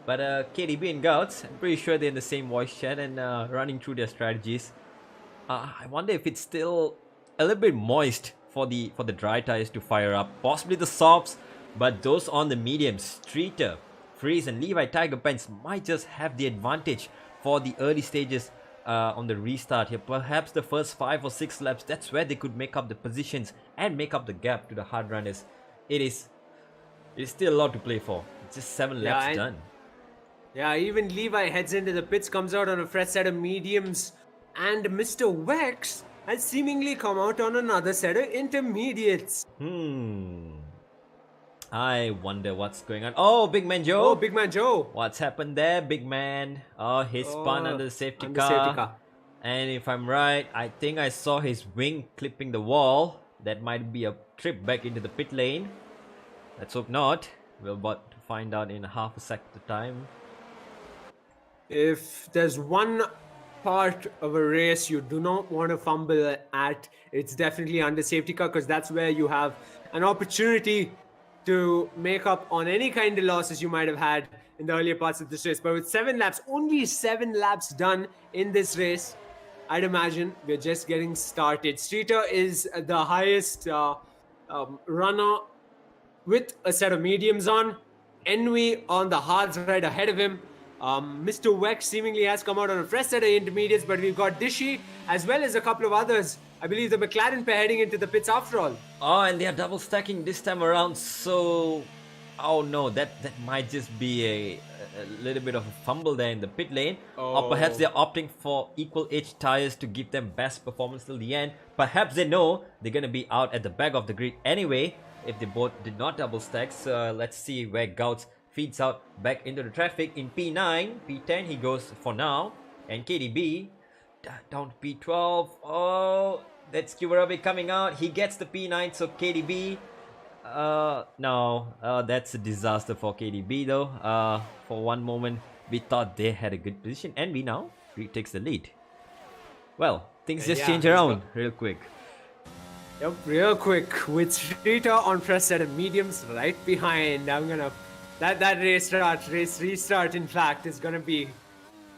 but KDB and Gouts, I'm pretty sure they're in the same voice chat and running through their strategies. I wonder if it's still a little bit moist for the dry tires to fire up, possibly the softs, but those on the mediums, Streeter, Freeze and Levi Tiger Pants might just have the advantage for the early stages on the restart here. Perhaps the first 5 or 6 laps, that's where they could make up the positions and make up the gap to the hard runners. It's still a lot to play for. It's just 7 laps done. Yeah, even Levi heads into the pits, comes out on a fresh set of mediums, and Mr. Wex has seemingly come out on another set of intermediates. I wonder what's going on. Oh, Big Man Joe. Oh, Big Man Joe. What's happened there, Big Man? Oh, he spun under the safety car. And if I'm right, I think I saw his wing clipping the wall. That might be a trip back into the pit lane. Let's hope not. We're about to find out in half a second of time. If there's one part of a race you do not want to fumble at, it's definitely under safety car, because that's where you have an opportunity to make up on any kind of losses you might have had in the earlier parts of this race. But with 7 laps, only 7 laps done in this race, I'd imagine we're just getting started. Streeter is the highest runner with a set of mediums on. Envy on the hards right ahead of him. Mr. Wex seemingly has come out on a fresh set of intermediates, but we've got Dishy as well as a couple of others. I believe the McLaren pair heading into the pits after all. Oh, and they are double stacking this time around, so... Oh no, that might just be a little bit of a fumble there in the pit lane. Or perhaps they're opting for equal age tires to give them best performance till the end. Perhaps they know they're going to be out at the back of the grid anyway if they both did not double stack. So let's see where Gouts feeds out back into the traffic in P9. P10 he goes for now. And KDB down to P12. Oh, that's Kivarabe coming out. He gets the P9, so KDB... no, that's a disaster for KDB though. For one moment, we thought they had a good position, and we now retakes the lead. Well, things just change around real quick. Yep, real quick with Streeter on fresh set of mediums right behind. I'm gonna that race restart. In fact, is gonna be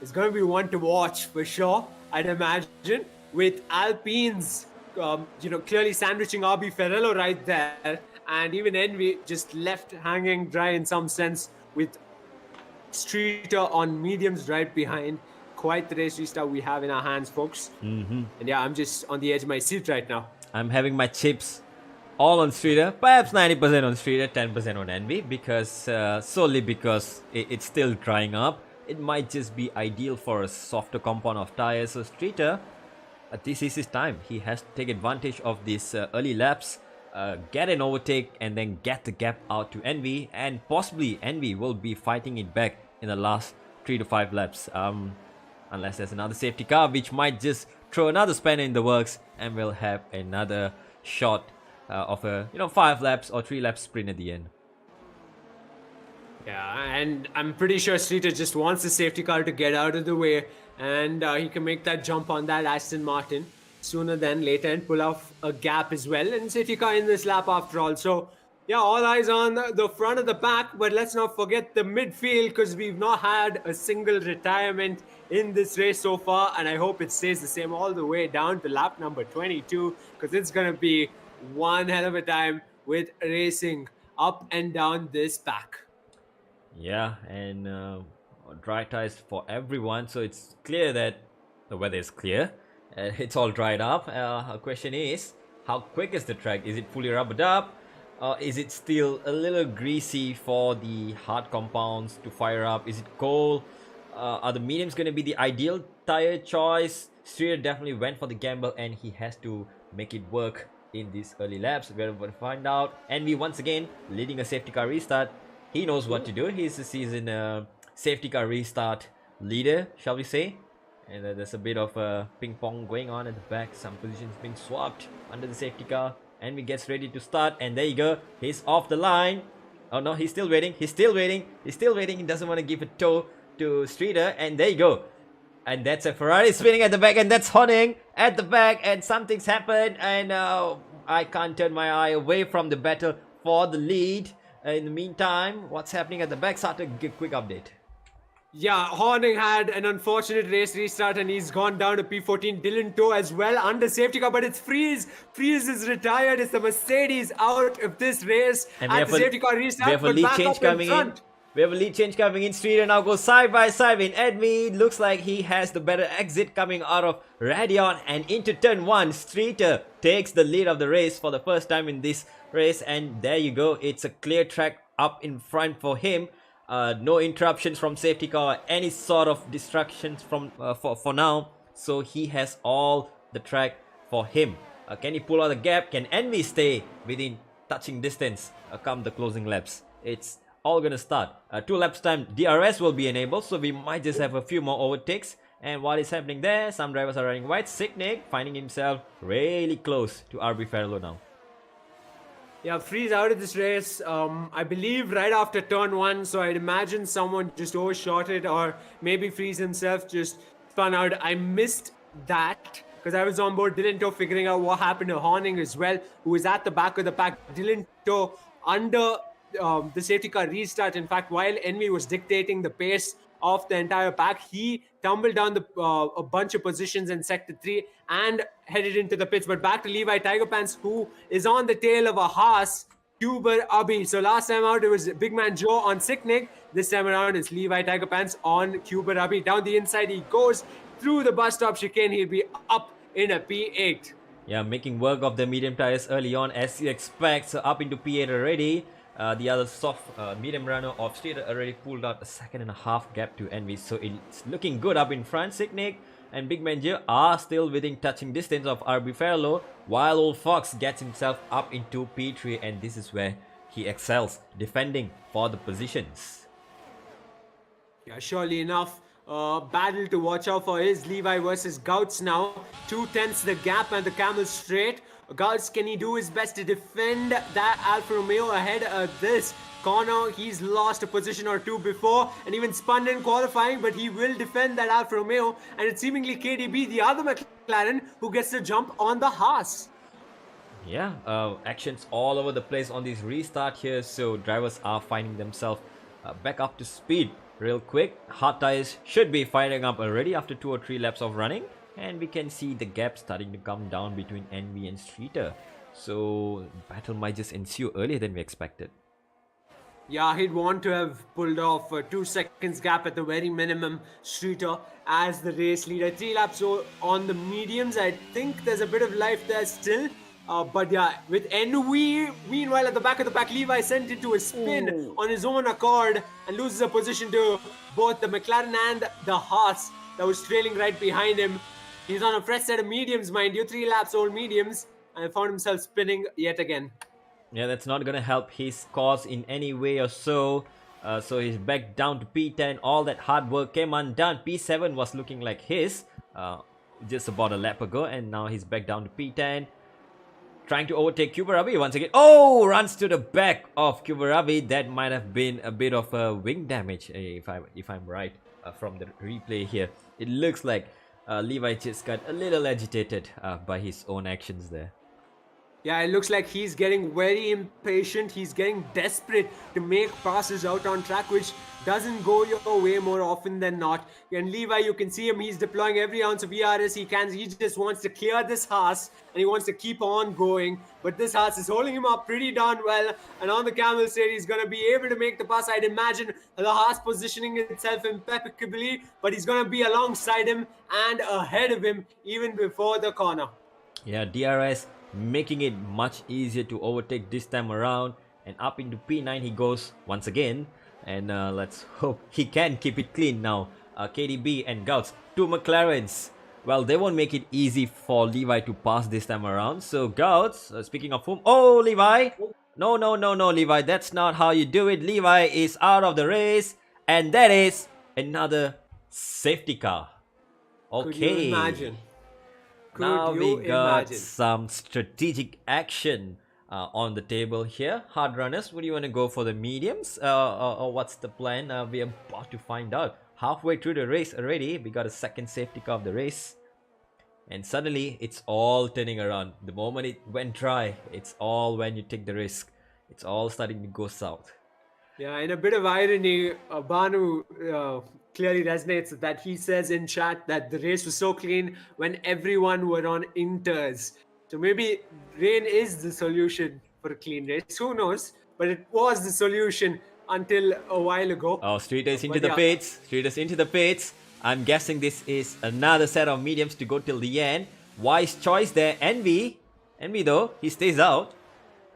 one to watch for sure. I'd imagine with Alpines, clearly sandwiching RB Ferrello right there. And even Envy just left hanging dry in some sense with Streeter on mediums right behind. Quite the race restart we have in our hands, folks. And yeah, I'm just on the edge of my seat right now. I'm having my chips all on Streeter. Perhaps 90% on Streeter, 10% on Envy. Because solely because it's still drying up. It might just be ideal for a softer compound of tires. So Streeter, this is his time. He has to take advantage of these early laps. Get an overtake and then get the gap out to Envy, and possibly Envy will be fighting it back in the last 3 to 5 laps. Unless there's another safety car, which might just throw another spanner in the works, and we'll have another shot of a 5 laps or 3 laps sprint at the end. Yeah, and I'm pretty sure Streeter just wants the safety car to get out of the way, and he can make that jump on that Aston Martin sooner than later and pull off a gap as well. And safety car in this lap after all. So, yeah, all eyes on the front of the pack, but let's not forget the midfield, because we've not had a single retirement in this race so far, and I hope it stays the same all the way down to lap number 22, because it's going to be one hell of a time with racing up and down this pack. Yeah, and dry tires for everyone, so it's clear that the weather is clear. It's all dried up. Our question is, how quick is the track? Is it fully rubbered up? Is it still a little greasy for the hard compounds to fire up? Is it cold? Are the mediums going to be the ideal tire choice? Streeter definitely went for the gamble, and he has to make it work in these early laps. We're going to find out. And we once again leading a safety car restart. He knows what to do. He's a seasoned safety car restart leader, shall we say. And there's a bit of ping pong going on at the back. Some positions being swapped under the safety car. And we gets ready to start. And there you go. He's off the line. Oh no, he's still waiting. He's still waiting. He's still waiting. He doesn't want to give a toe to Streeter. And there you go. And that's a Ferrari spinning at the back. And that's honking at the back. And something's happened. And I can't turn my eye away from the battle for the lead. In the meantime, what's happening at the back? Start to give a quick update. Yeah, Horning had an unfortunate race restart, and he's gone down to P14. Dylan Toe as well under safety car, but it's Freeze. Freeze is retired. It's the Mercedes out of this race. And at the safety car restart, we have a lead change coming in. We have a lead change coming in. Streeter now goes side by side with Edme. Looks like he has the better exit coming out of Radion, and into turn 1. Streeter takes the lead of the race for the first time in this race, and there you go. It's a clear track up in front for him. No interruptions from safety car, any sort of distractions from for now. So he has all the track for him. Can he pull out the gap? Can Envy stay within touching distance come the closing laps? It's all gonna start. 2 laps time, DRS will be enabled, so we might just have a few more overtakes. And what is happening there? Some drivers are running wide. Sicknick finding himself really close to RB Fairlow now. Yeah, Freeze out of this race, I believe right after turn 1, so I'd imagine someone just overshot it, or maybe Freeze himself just spun out. I missed that because I was on board Dylan Toe figuring out what happened to Horning as well, who was at the back of the pack. Dylan Toe under the safety car restart. In fact, while Envy was dictating the pace of the entire pack, he tumbled down a bunch of positions in sector 3 and headed into the pits. But back to Levi Tiger Pants, who is on the tail of a Haas, Cuber Abi. So last time out it was Big Man Joe on Sicknick. This time around it's Levi Tiger Pants on Cuber Abi. Down the inside he goes through the bus stop chicane. He'll be up in a P8. Yeah, making work of the medium tires early on as you expect. So up into P8 already. The other soft medium runner of Streeter already pulled out a 1.5 gap to Envy. So it's looking good up in front. Sicknick and Big Manager are still within touching distance of RB Fairlow, while Old Fox gets himself up into P3, and this is where he excels, defending for the positions. Yeah, surely enough. Battle to watch out for is Levi versus Gouts now. 2/10 the gap and the Camel straight. Gouts, can he do his best to defend that Alfa Romeo ahead of this corner? He's lost a position or two before and even spun in qualifying, but he will defend that Alfa Romeo, and it's seemingly KDB, the other McLaren, who gets the jump on the Haas. Yeah, actions all over the place on this restart here, so drivers are finding themselves back up to speed real quick. Hard tires should be firing up already after 2 or 3 laps of running, and we can see the gap starting to come down between Envy and Streeter. So battle might just ensue earlier than we expected. Yeah, he'd want to have pulled off a 2 seconds gap at the very minimum, Streeter, as the race leader. 3 laps on the mediums. I think there's a bit of life there still. But yeah, with Envy, meanwhile at the back of the pack, Levi sent into a spin on his own accord and loses a position to both the McLaren and the Haas that was trailing right behind him. He's on a fresh set of mediums, mind you, 3 laps old mediums, and found himself spinning yet again. Yeah, that's not gonna help his cause in any way or so. So he's back down to P10. All that hard work came undone. P7 was looking like his just about a lap ago, and now he's back down to P10. Trying to overtake Kubarabi once again. Oh, runs to the back of Kubarabi. That might have been a bit of a wing damage, if I'm right from the replay here. It looks like Levi just got a little agitated by his own actions there. Yeah, it looks like he's getting very impatient. He's getting desperate to make passes out on track, which doesn't go your way more often than not. And Levi, you can see him, he's deploying every ounce of ERS he can. He just wants to clear this Haas and he wants to keep on going. But this Haas is holding him up pretty darn well. And on the camel stage, he's going to be able to make the pass. I'd imagine the Haas positioning itself impeccably, but he's going to be alongside him and ahead of him even before the corner. Yeah, DRS making it much easier to overtake this time around, and up into P9 he goes once again, and let's hope he can keep it clean now. KDB and Gouts, two McLarens. Well, they won't make it easy for Levi to pass this time around. So Gouts, speaking of whom, oh Levi, no Levi, that's not how you do it. Levi is out of the race, and that is another safety car. Okay. Could you imagine? Now we got some strategic action on the table here. Hard runners, would you want to go for the mediums or what's the plan? We're about to find out. Halfway through the race already, we got a second safety car of the race. And suddenly, it's all turning around. The moment it went dry, it's all when you take the risk. It's all starting to go south. Yeah, in a bit of irony, Banu clearly resonates that he says in chat that the race was so clean when everyone were on inters. So maybe rain is the solution for a clean race. Who knows? But it was the solution until a while ago. Oh, Streeters into the pits. Streeters into the pits. I'm guessing this is another set of mediums to go till the end. Wise choice there. Envy though, he stays out.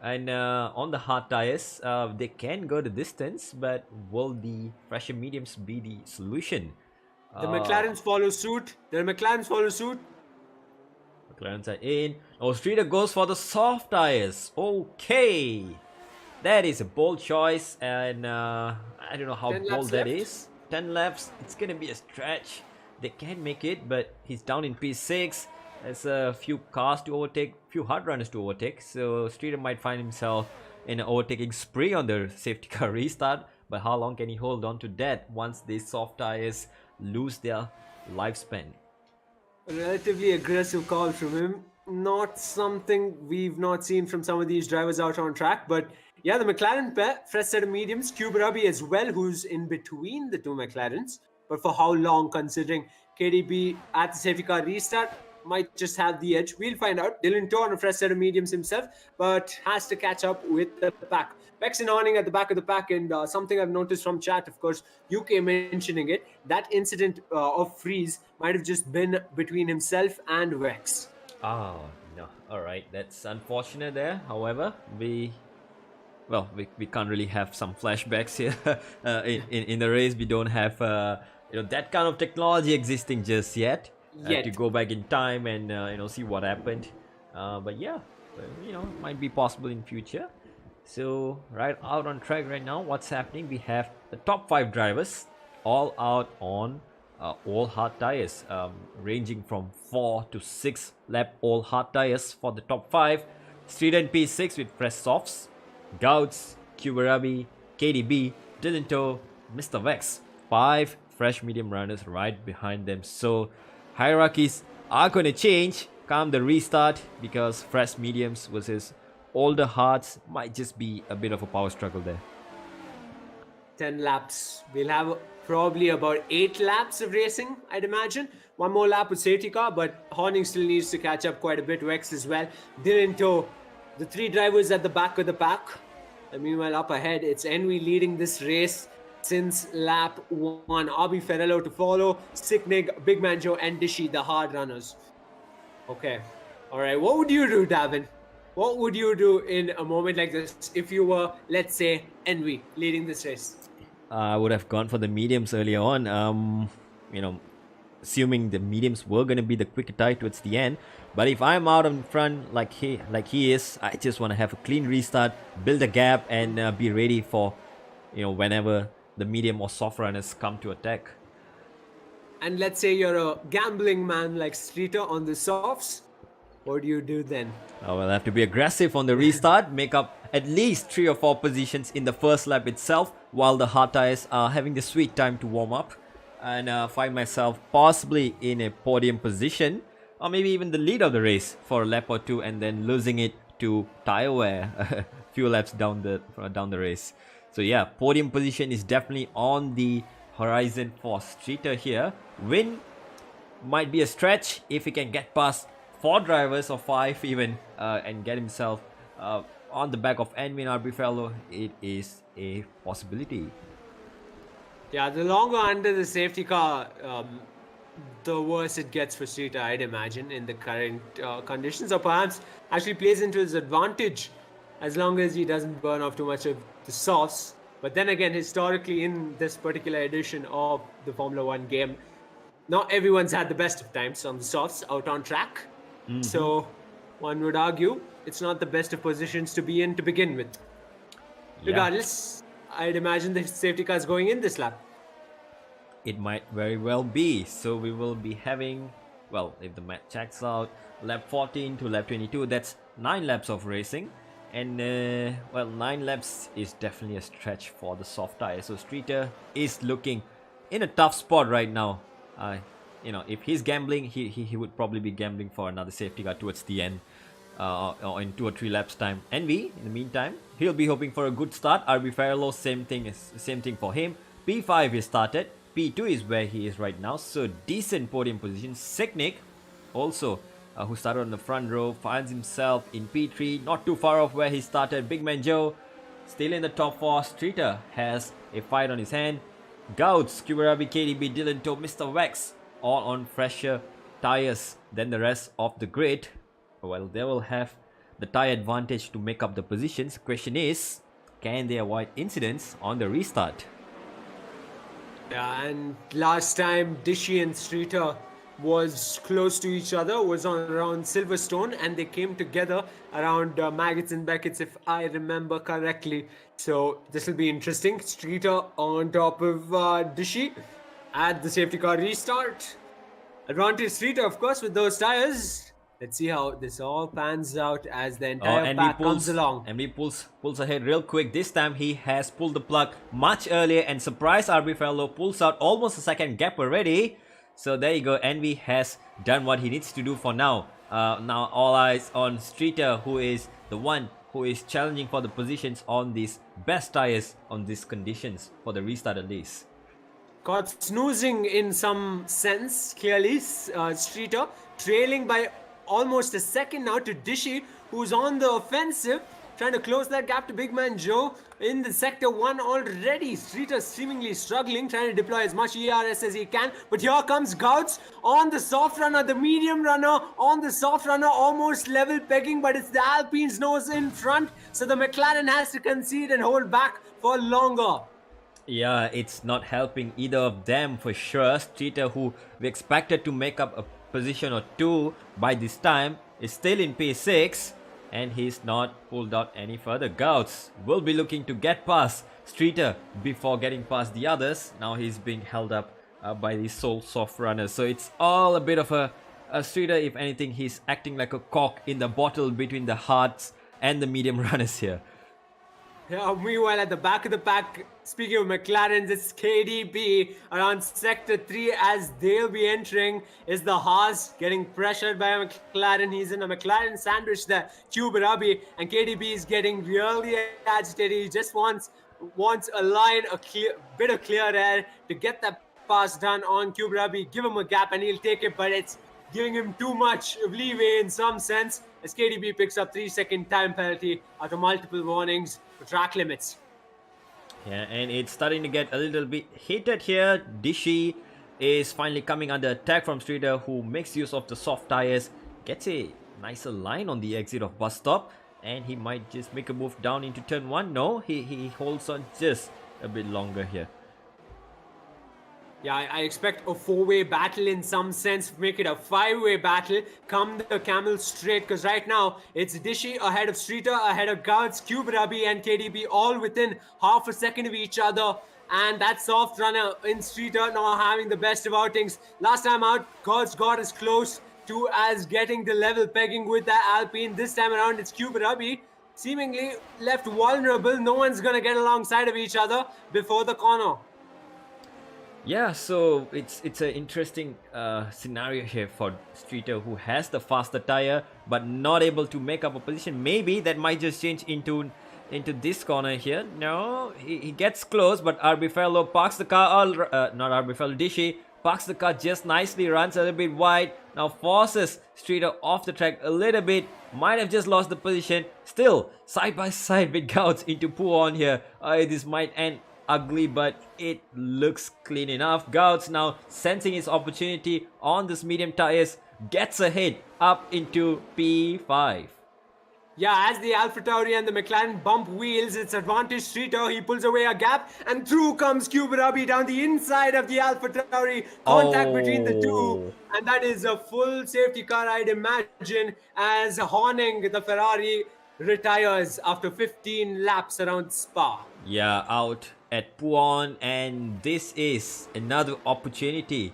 And on the hard tires, they can go the distance, but will the fresher mediums be the solution? The McLarens follow suit. McLarens are in. Oh, Streeter goes for the soft tires. Okay. That is a bold choice, and I don't know how bold that is. 10 laps, it's going to be a stretch. They can make it, but he's down in P6. There's a few cars to overtake, few hard runners to overtake, so Streeter might find himself in an overtaking spree on the safety car restart. But how long can he hold on to that once these soft tires lose their lifespan? A relatively aggressive call from him. Not something we've not seen from some of these drivers out on track, but yeah, the McLaren pair, fresh set of mediums, Kubarabi as well, who's in between the two McLarens. But for how long, considering KDB at the safety car restart might just have the edge. We'll find out. Dylan Toh on a fresh set of mediums himself, but has to catch up with the pack. Vex and Horning at the back of the pack, and something I've noticed from chat, of course, UK mentioning it, that incident of freeze might have just been between himself and Vex. Oh, no. Alright, that's unfortunate there. However, we can't really have some flashbacks here. in the race, we don't have that kind of technology existing just yet. To go back in time and see what happened, but yeah, might be possible in future. So right out on track right now, what's happening? We have the top 5 drivers all out on all hard tires, ranging from 4 to 6 lap all hard tires for the top 5. Street and P6 with fresh softs, Gouts, Kubarabi, KDB, Dylan Toh, Mr. Vex. 5 fresh medium runners right behind them. So hierarchies are going to change come the restart, because fresh mediums versus older hards might just be a bit of a power struggle there. 10 laps. We'll have probably about 8 laps of racing, I'd imagine. One more lap with safety car, but Horning still needs to catch up quite a bit. Vex as well. Dylan Toh, the 3 drivers at the back of the pack. And meanwhile, up ahead, it's Envy leading this race since lap 1. Abi Ferrello to follow, Sicknig, Big Man Joe, and Dishi, the hard runners. Okay. All right. What would you do, Davin? What would you do in a moment like this if you were, let's say, Envy leading this race? I would have gone for the mediums earlier on. Assuming the mediums were going to be the quicker tie towards the end. But if I'm out in front like he is, I just want to have a clean restart, build a gap, and be ready for whenever the medium or soft runners come to attack. And let's say you're a gambling man like Streeter on the softs. What do you do then? We'll have to be aggressive on the restart, make up at least 3 or 4 positions in the first lap itself, while the hard tires are having the sweet time to warm up, and find myself possibly in a podium position, or maybe even the lead of the race for a lap or two, and then losing it to tire wear a few laps down the race. So yeah, podium position is definitely on the horizon for Streeter here. Win might be a stretch if he can get past 4 drivers or 5 even, and get himself on the back of Envy and RB Fellow. It is a possibility. Yeah, the longer under the safety car, the worse it gets for Streeter, I'd imagine, in the current conditions, or perhaps actually plays into his advantage as long as he doesn't burn off too much of the sauce. But then again, historically in this particular edition of the Formula 1 game, not everyone's had the best of times on the softs out on track. So one would argue it's not the best of positions to be in to begin with. Regardless, I'd imagine the safety car is going in this lap. It might very well be. So we will be having, well, if the match checks out, lap 14 to lap 22, that's 9 laps of racing. And well, 9 laps is definitely a stretch for the soft tire. So Streeter is looking in a tough spot right now. If he's gambling, he would probably be gambling for another safety car towards the end, or in 2 or 3 laps time. Envy, in the meantime, he'll be hoping for a good start. RB Farlow, same thing for him. P5 is started. P2 is where he is right now, so decent podium position. Seknik also, who started on the front row, finds himself in P3, not too far off where he started. Big Man Joe still in the top 4. Streeter has a fight on his hand. Gouts, Kubarabi, KDB, Dylan Toe, Mr. Wax, all on fresher tires than the rest of the grid. Well, they will have the tire advantage to make up the positions. Question is, can they avoid incidents on the restart? Yeah, and last time Dishy and Streeter was close to each other, was on around Silverstone, and they came together around Maggots and Beckett's, if I remember correctly. So this will be interesting. Streeter on top of Dishy at the safety car restart. Advantage Streeter, of course, with those tires. Let's see how this all pans out as the entire pack comes along. And he pulls ahead real quick. This time he has pulled the plug much earlier and surprised RB Fellow, pulls out almost a second gap already. So there you go, Envy has done what he needs to do for now. Now all eyes on Streeter, who is the one who is challenging for the positions on these best tires on these conditions for the restart at least. Caught snoozing in some sense, clearly. Streeter trailing by almost a second now to Dishy, who's on the offensive, trying to close that gap to Big Man Joe in the sector 1 already. Streeter seemingly struggling, trying to deploy as much ERS as he can. But here comes Gouts on the soft runner, the medium runner on the soft runner, almost level pegging, but it's the Alpine's nose in front. So the McLaren has to concede and hold back for longer. Yeah, it's not helping either of them for sure. Streeter, who we expected to make up a position or 2 by this time, is still in P6, and he's not pulled out any further. Gouts will be looking to get past Streeter before getting past the others. Now he's being held up by the sole soft runners. So it's all a bit of a Streeter, if anything, he's acting like a cork in the bottle between the hards and the medium runners here. Yeah, meanwhile, at the back of the pack, speaking of McLarens, it's KDB around sector 3 as they'll be entering. Is the Haas getting pressured by a McLaren? He's in a McLaren sandwich there, Kubarabi, and KDB is getting really agitated. He just wants a line, a bit of clear air to get that pass done on Kubarabi. Give him a gap and he'll take it, but it's giving him too much of leeway in some sense, as KDB picks up 3-second time penalty after multiple warnings for track limits. Yeah, and it's starting to get a little bit heated here. Dishy is finally coming under attack from Streeter, who makes use of the soft tires, gets a nicer line on the exit of bus stop, and he might just make a move down into turn 1. No, he holds on just a bit longer here. Yeah, I expect a 4-way battle in some sense. Make it a 5-way battle. Come the camel straight, because right now it's Dishy ahead of Streeter, ahead of Guards, Cuberabi and KDB all within half a second of each other. And that soft runner in Streeter now having the best of outings. Last time out, Guards got as close to as getting the level pegging with that Alpine. This time around, it's Cuberabi seemingly left vulnerable. No one's gonna get alongside of each other before the corner. Yeah, so it's an interesting scenario here for Streeter, who has the faster tire but not able to make up a position. Maybe that might just change into this corner here. No, he gets close, but RB Fellow parks the car. Not RB Fellow, Dishy parks the car just nicely, runs a little bit wide. Now forces Streeter off the track a little bit. Might have just lost the position. Still side by side with Gouts into Bwoah here. This might end ugly, but it looks clean enough. Gouts now sensing his opportunity on this medium tires, gets ahead up into P5. Yeah, as the AlphaTauri and the McLaren bump wheels, it's advantage Streeter. He pulls away a gap, and through comes Cuberabi down the inside of the AlphaTauri. Contact between the two, and that is a full safety car, I'd imagine, as Horning, the Ferrari, retires after 15 laps around Spa. Yeah, out at Bwoah, and this is another opportunity.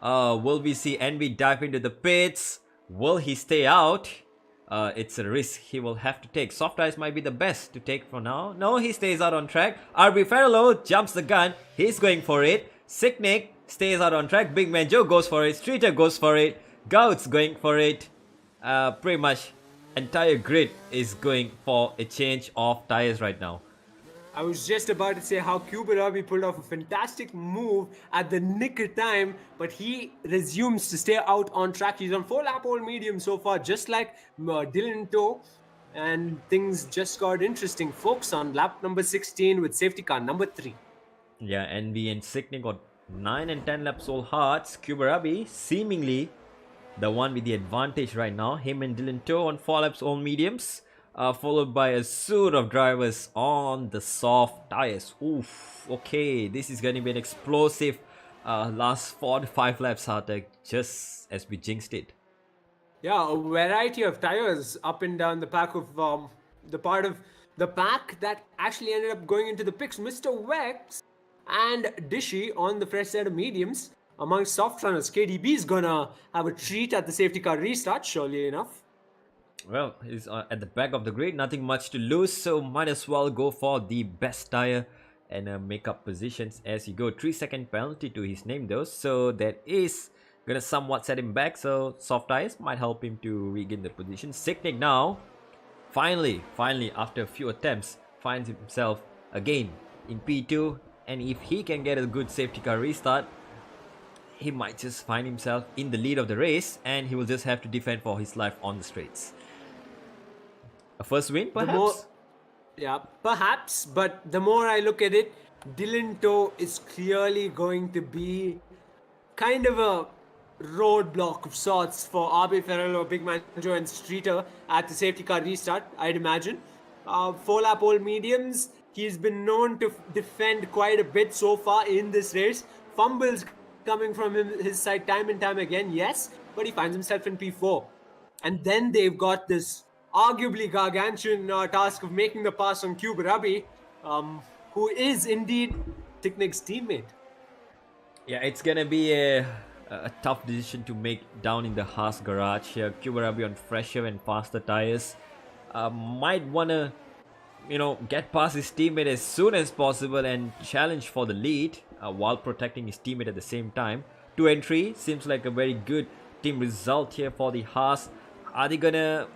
Will we see Envy dive into the pits? Will he stay out? It's a risk he will have to take. Soft ice might be the best to take for now. No, he stays out on track. RB Farrello jumps the gun. He's going for it. Sicknick stays out on track. Big Man Joe goes for it. Streeter goes for it. Gouts going for it. Pretty much entire grid is going for a change of tires right now. I was just about to say how Cuberabi pulled off a fantastic move at the nick of time, but he resumes to stay out on track. He's on 4-lap old medium so far, just like Dylan Toe, and things just got interesting, folks, on lap number 16 with safety car number 3. Yeah, Envy and Sicknick got 9 and 10 laps all hearts. Cuberabi seemingly the one with the advantage right now. Him and Dylan Toe on 4 laps all mediums. Followed by a suit of drivers on the soft tires. Oof, okay, this is going to be an explosive last 4 to 5 laps, Hartek, just as we jinxed it. Yeah, a variety of tires up and down the pack of the part of the pack that actually ended up going into the picks. Mr. Wex and Dishy on the fresh set of mediums. Among soft runners, KDB's gonna have a treat at the safety car restart, surely enough. Well, he's at the back of the grid, nothing much to lose, so might as well go for the best tire and make up positions as you go. 3-second penalty to his name though, so that is gonna somewhat set him back, so soft tires might help him to regain the position. Sicknick now, finally, after a few attempts, finds himself again in P2, and if he can get a good safety car restart, he might just find himself in the lead of the race, and he will just have to defend for his life on the straights. A first win, perhaps? Perhaps, but the more I look at it, Dylan Toe is clearly going to be kind of a roadblock of sorts for RB Ferrello, Big Man Joe and Streeter at the safety car restart, I'd imagine. 4-lap old mediums, he's been known to defend quite a bit so far in this race. Fumbles coming from his side time and time again, yes, but he finds himself in P4. And then they've got this arguably gargantuan task of making the pass on Cuberabi, who is indeed Sicknick's teammate. Yeah, it's gonna be a tough decision to make down in the Haas garage here. Cuberabi on fresher and faster tires. Might wanna, get past his teammate as soon as possible and challenge for the lead while protecting his teammate at the same time. 2 and 3 seems like a very good team result here for the Haas. Are they gonna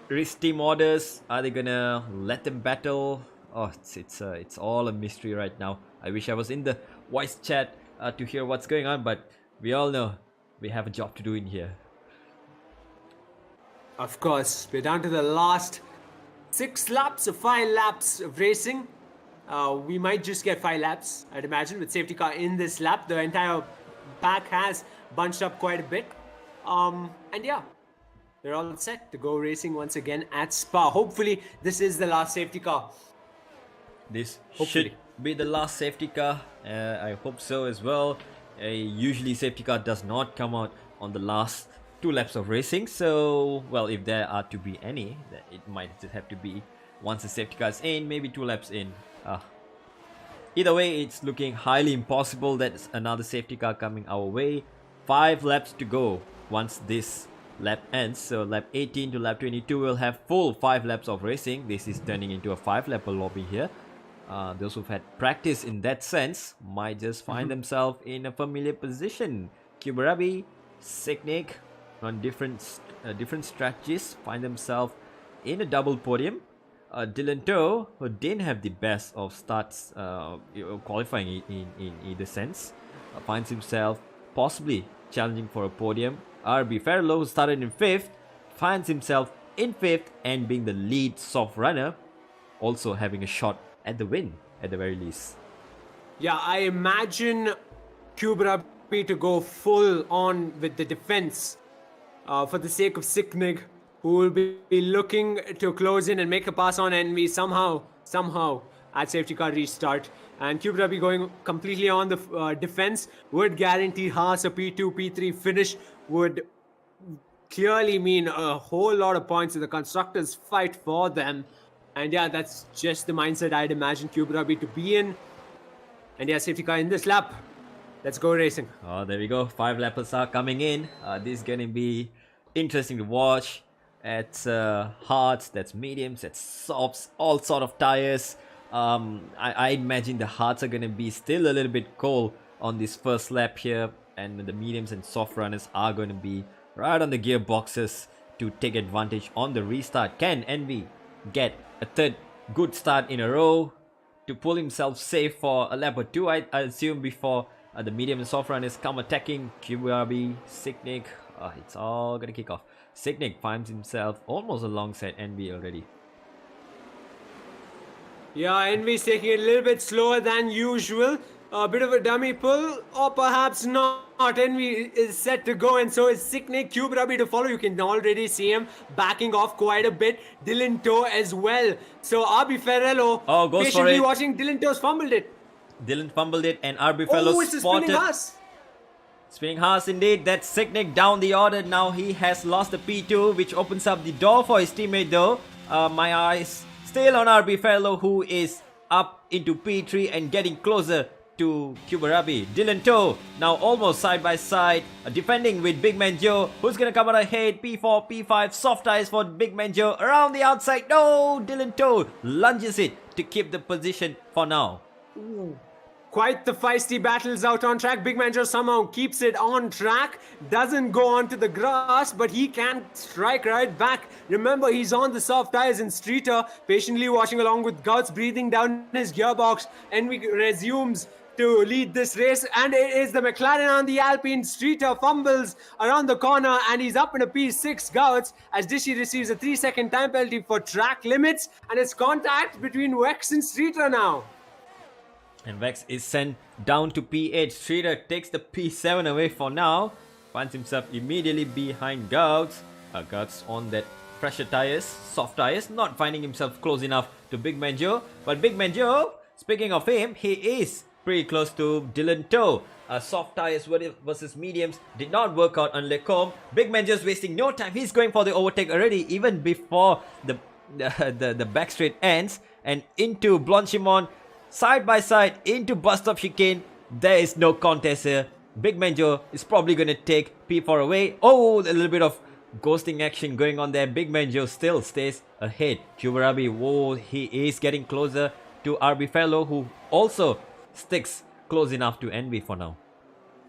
risk team orders? Are they gonna let them battle? Oh, it's all a mystery right now. I wish I was in the voice chat to hear what's going on, but we all know we have a job to do in here. Of course, we're down to the last 6 laps or 5 laps of racing. We might just get 5 laps, I'd imagine, with safety car in this lap. The entire pack has bunched up quite a bit. And yeah, they're all set to go racing once again at Spa. Hopefully, this is the last safety car. This should be the last safety car. I hope so as well. Usually safety car does not come out on the last 2 laps of racing. So, well, if there are to be any, it might just have to be once the safety car is in, maybe 2 laps in. Either way, it's looking highly impossible that another safety car coming our way. 5 laps to go once this lap ends. So lap 18 to lap 22 will have full 5 laps of racing. This is turning into a 5-lap lobby here. Those who've had practice in that sense might just find themselves in a familiar position. Kuberabi, Siknik on different strategies find themselves in a double podium. Dylan Toe, who didn't have the best of starts qualifying in either sense, finds himself possibly challenging for a podium. RB Farrello, who started in 5th, finds himself in 5th and being the lead soft runner, also having a shot at the win at the very least. Yeah, I imagine Kuberabi to go full on with the defense for the sake of Siknig, who will be looking to close in and make a pass on Envy somehow at safety car restart. And Kuberabi going completely on the defense would guarantee Haas a P2, P3 finish, would clearly mean a whole lot of points in the constructors fight for them. And yeah, that's just the mindset I'd imagine Kuberabi to be in. And yeah, safety car in this lap. Let's go racing. Oh, there we go. 5 lappers are coming in. This is gonna be interesting to watch. It's hards, that's mediums, that's softs, all sort of tires. I imagine the hards are gonna be still a little bit cold on this first lap here, and the mediums and soft runners are gonna be right on the gearboxes to take advantage on the restart. Can Envy get a third good start in a row to pull himself safe for a lap or two, I assume, before the medium and soft runners come attacking? Kuberabi, Siknik, it's all gonna kick off. Siknik finds himself almost alongside Envy already. Yeah, Envy's taking it a little bit slower than usual. A bit of a dummy pull, or perhaps not. Envy is set to go, and so is Siknik. Kuberabi to follow. You can already see him backing off quite a bit. Dylan Toe as well. So RB Farrello goes patiently for it. watching. Dylan Toe's fumbled it. Dylan fumbled it, and RB Farrello it's a spotted. spinning Haas. Spinning Haas indeed. That's Siknik down the order. Now he has lost the P2, which opens up the door for his teammate though. My eyes still on RB Farrello, who is up into P3 and getting closer to Kuberabi. Dylan Toe now almost side by side, defending with Big Man Joe, who's gonna come out ahead. P4, P5, soft tires for Big Man Joe around the outside. No, Dylan Toe lunges it to keep the position for now. Ooh. Quite the feisty battles out on track. Big Man Joe somehow keeps it on track. Doesn't go onto the grass, but he can strike right back. Remember, he's on the soft tires in Streeter, patiently watching along with Gouts breathing down his gearbox. And we resumes to lead this race, and it is the McLaren on the Alpine. Streeter fumbles around the corner, and he's up in a P6 Gouts as Dishy receives a 3-second time penalty for track limits, and it's contact between Vex and Streeter now. And Vex is sent down to P8. Streeter takes the P7 away for now. Finds himself immediately behind Gouts. Gouts on that pressure tires, soft tires, not finding himself close enough to Big Man Joe. But Big Man Joe, speaking of him, he is pretty close to Dylan Toe. Soft tires versus mediums did not work out on Lecombe. Big Man Joe's wasting no time. He's going for the overtake already, even before the back straight ends. And into Blanchimont, side by side into bus stop chicane. There is no contest here. Big Man Joe is probably going to take P4 away. Oh, a little bit of ghosting action going on there. Big Man Joe still stays ahead. Kuberabi, whoa, he is getting closer to RB Farrello, who also sticks close enough to Envy for now.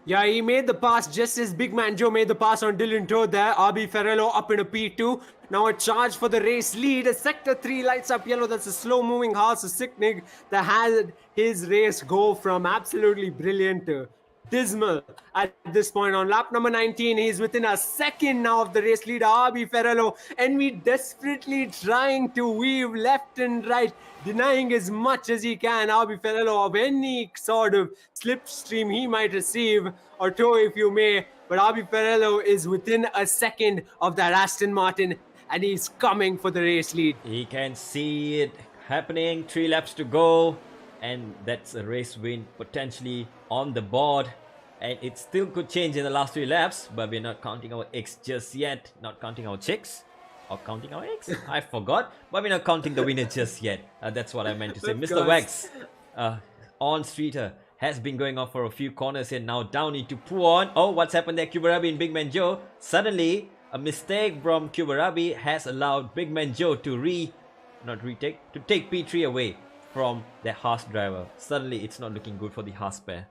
Yeah, he made the pass just as Big Man Joe made the pass on Dylan Toe there. RB Farrello up in a P2. Now a charge for the race lead. A Sector 3 lights up yellow. That's a slow-moving Haas of Siknig that had his race go from absolutely brilliant to dismal at this point. On lap number 19, he's within a second now of the race leader, RB Farrello. And we desperately trying to weave left and right, denying as much as he can RB Farrello of any sort of slipstream he might receive, or tow if you may. But RB Farrello is within a second of that Aston Martin, and he's coming for the race lead. He can see it happening. 3 laps to go, and that's a race win potentially on the board. and it still could change in the last 3 laps, but we're not counting our eggs just yet. Not counting our chicks. Or counting our eggs? I forgot. But we're not counting the winner just yet. That's what I meant to say. Mr. Wax on Streeter has been going off for a few corners here. Now down into Puon. Oh, what's happened there? Kubarabi and Big Man Joe. Suddenly, a mistake from Kubarabi has allowed Big Man Joe to take P3 away from the Haas driver. Suddenly, it's not looking good for the Haas pair.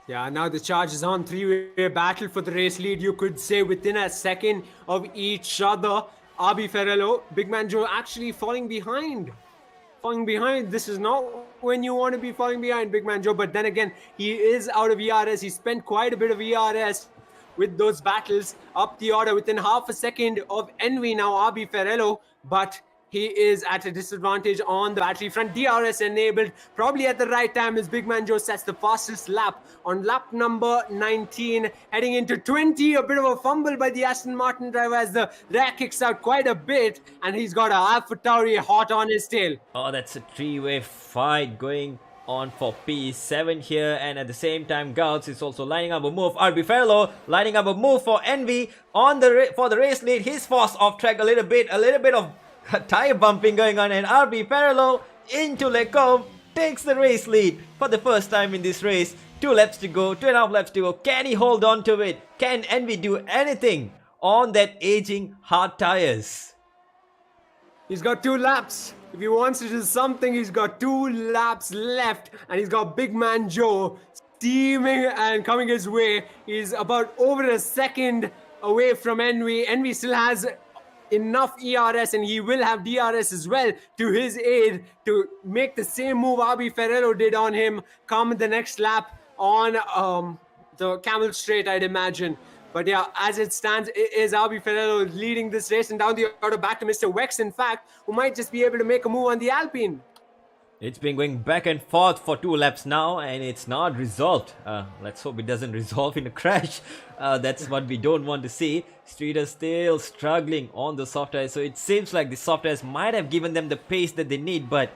Yeah, now the charge is on. 3-way battle for the race lead. You could say within a second of each other. RB Ferrello, Big Man Joe actually falling behind. This is not when you want to be falling behind, Big Man Joe. But then again, he is out of ERS. He spent quite a bit of ERS with those battles up the order within half a second of Envy now, RB Ferrello. But he is at a disadvantage on the battery front. DRS enabled probably at the right time as Big Man Joe sets the fastest lap on lap number 19. Heading into 20, a bit of a fumble by the Aston Martin driver as the rear kicks out quite a bit. And he's got a AlphaTauri hot on his tail. Oh, that's a 3-way fight going on for P7 here, and at the same time Gauts is also lining up a move. RB Ferrello lining up a move for Envy on for the race lead. He's forced off track a little bit of tire bumping going on, and RB Ferrello into Lecombe takes the race lead for the first time in this race. 2 laps to go, 2.5 laps to go. Can he hold on to it? Can Envy do anything on that aging hard tires? He's got 2 laps. If he wants to do something, he's got 2 laps left, and he's got Big Man Joe steaming and coming his way. He's about over a second away from Envy. Envy still has enough ERS, and he will have DRS as well to his aid to make the same move RB Ferrello did on him come the next lap on the Camel Straight, I'd imagine. But yeah, as it stands, it is RB Ferrello leading this race, and down the order back to Mr. Wex, in fact, who might just be able to make a move on the Alpine. It's been going back and forth for 2 laps now, and it's not resolved. Let's hope it doesn't resolve in a crash. That's what we don't want to see. Streeter still struggling on the soft tires, so it seems like the soft tires might have given them the pace that they need, but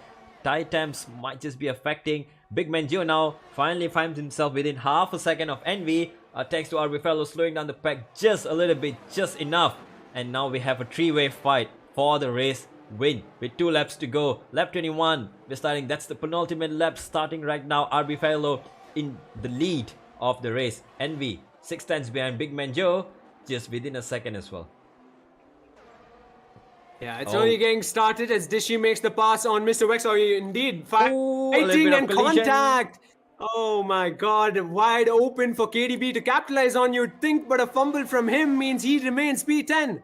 tire temps might just be affecting. Big Man Joe now finally finds himself within half a second of Envy, thanks to RB Ferrello slowing down the pack just a little bit, just enough. And now we have a 3-way fight for the race win with 2 laps to go. Lap 21, we're starting. That's the penultimate lap starting right now. RB Ferrello in the lead of the race. Envy 6 tenths behind Big Man Joe, just within a second as well. Yeah, it's only getting started as Dishy makes the pass on Mr. Wex. Oh, indeed, fighting and contact. Oh my god, wide open for KDB to capitalize on, you'd think, but a fumble from him means he remains P10.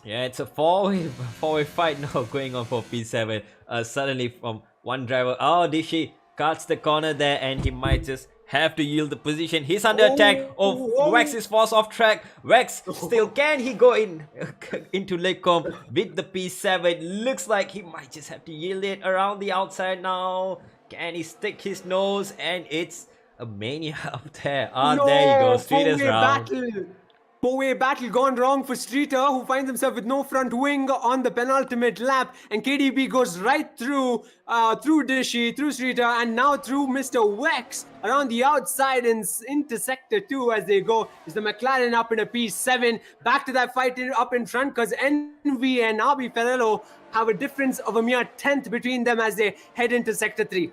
Yeah, it's a four-way fight now going on for P7. Suddenly from one driver, Dishy cuts the corner there, and he might just have to yield the position. He's under attack. Wax is forced off track. Wax still, can he go into Lecombe with the P7? Looks like he might just have to yield it around the outside now. Can he stick his nose? And it's a mania up there. There you go. Streeter's round. 4-way battle gone wrong for Streeter, who finds himself with no front wing on the penultimate lap, and KDB goes right through Dishy, through Streeter, and now through Mr. Wex around the outside and into sector 2 as they go. Is the McLaren up in a P7? Back to that fight up in front, because Envy and RB Ferrello have a difference of a mere 10th between them as they head into sector 3.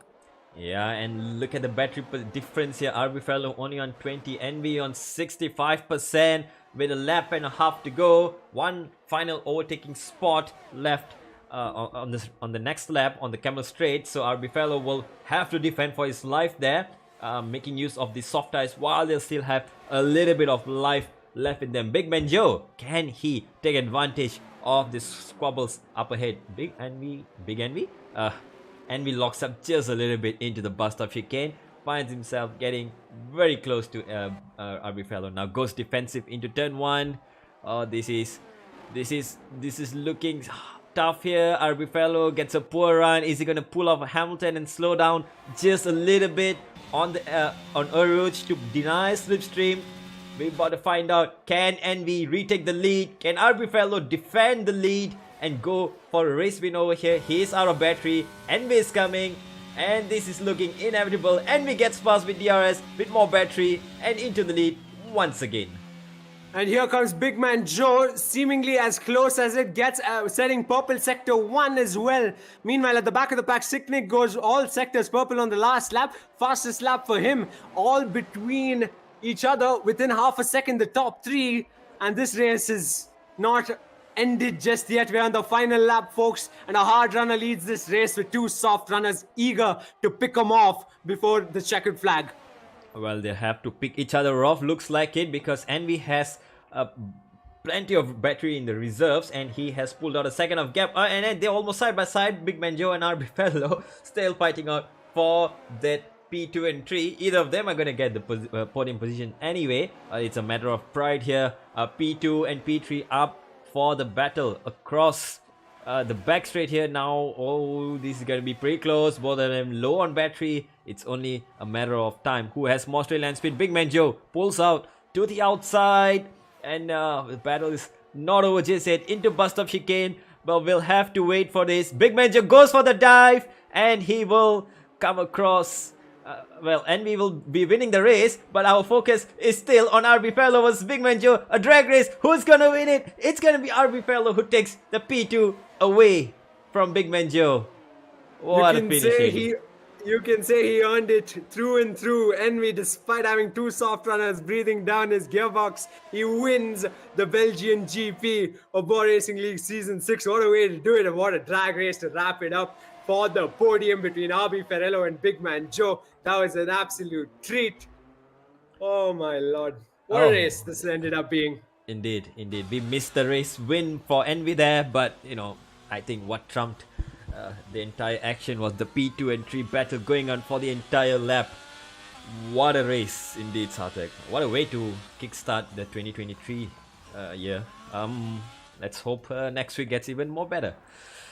Yeah, and look at the battery difference here. RB Ferrello only on 20, Envy on 65% with a lap and a half to go. One final overtaking spot left on the next lap on the Camel Straight. So RB Ferrello will have to defend for his life there, making use of the soft tires while they still have a little bit of life left in them. Big Man Joe, can he take advantage of the squabbles up ahead? Big Envy? Envy locks up just a little bit into the bus stop chicane, finds himself getting very close to RB Ferrello. Now goes defensive into turn 1. This is looking tough here. RB Ferrello gets a poor run. Is he gonna pull off Hamilton and slow down just a little bit on the on Uruj to deny slipstream? We're about to find out. Can Envy retake the lead? Can RB Ferrello defend the lead and go for a race win over here? He is out of battery. Envy is coming. And this is looking inevitable. Envy gets past with DRS, with more battery, and into the lead once again. And here comes Big Man Joe, seemingly as close as it gets, setting purple sector 1 as well. Meanwhile, at the back of the pack, Sicknick goes all sectors purple on the last lap. Fastest lap for him, all between each other within half a second, the top 3. And this race is not ended just yet. We're on the final lap, folks, and a hard runner leads this race with 2 soft runners eager to pick him off before the checkered flag. Well, they have to pick each other off, looks like it, because Envy has plenty of battery in the reserves and he has pulled out a second of gap. And then they're almost side by side, Big Man Joe and RB Fellow still fighting out for that P2 and 3. Either of them are going to get the podium position anyway. It's a matter of pride here. P2 and P3 up for the battle across the back straight here now. Oh, this is going to be pretty close. Both of them low on battery. It's only a matter of time. Who has more straight line speed? Big Man Joe pulls out to the outside. And the battle is not over just yet. Into bust of chicane. But we'll have to wait for this. Big Man Joe goes for the dive. And he will come across. Well, Envy will be winning the race, but our focus is still on RB Fellow versus Big Man Joe. A drag race. Who's gonna win it? It's gonna be RB Fellow who takes the P2 away from Big Man Joe. What a finish! You can say he earned it through and through. Envy, despite having 2 soft runners breathing down his gearbox, he wins the Belgian GP of Bwoah Racing League Season 6. What a way to do it, and what a drag race to wrap it up for the podium between RB Ferrello and Big Man Joe. That was an absolute treat. Oh my lord. What a race this ended up being. Indeed, indeed. We missed the race win for Envy there, but you know, I think what trumped the entire action was the P2 and 3 battle going on for the entire lap. What a race indeed, Sarthak. What a way to kickstart the 2023 year. Let's hope next week gets even more better.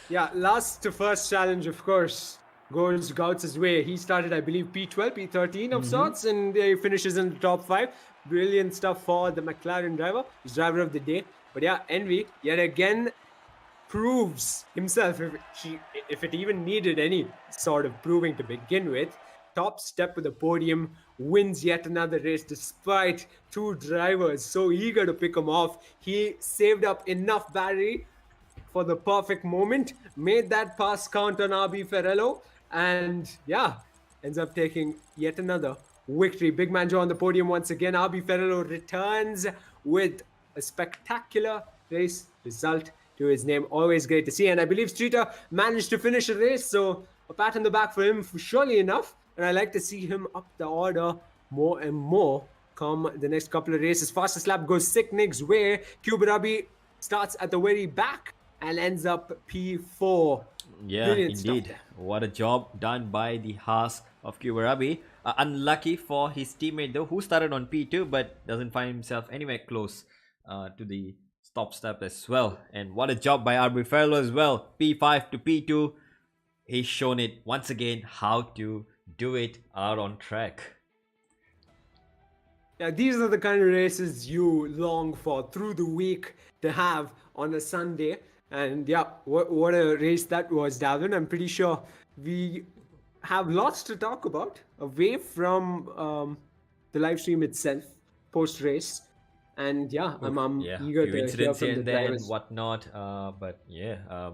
Yeah, last to first challenge, of course, goes Gouts' way. He started, I believe, P12, P13 of sorts, and he finishes in the top 5. Brilliant stuff for the McLaren driver. He's driver of the day. But yeah, Envy, yet again, proves himself, if it even needed any sort of proving to begin with. Top step with the podium, wins yet another race despite 2 drivers so eager to pick him off. He saved up enough battery for the perfect moment, made that pass count on RB Ferrello, and yeah, ends up taking yet another victory. Big Man Joe on the podium once again. RB Ferrello returns with a spectacular race result to his name. Always great to see. And I believe Streeter managed to finish a race, so a pat on the back for him, surely enough. And I like to see him up the order more and more come the next couple of races. Fastest lap goes Sicknick's way. Kuberabi starts at the very back and ends up P4. Yeah, Brilliant indeed. stuff. What a job done by the Haas of Kuberabi. Unlucky for his teammate though, who started on P2 but doesn't find himself anywhere close to the stop step as well. And what a job by RB Ferrello as well. P5 to P2. He's shown it once again how to do it out on track. Yeah, these are the kind of races you long for through the week to have on a Sunday. And yeah, what a race that was, Dalvin. I'm pretty sure we have lots to talk about away from the live stream itself, post-race. And yeah, I'm eager to hear from the drivers. And whatnot. But yeah,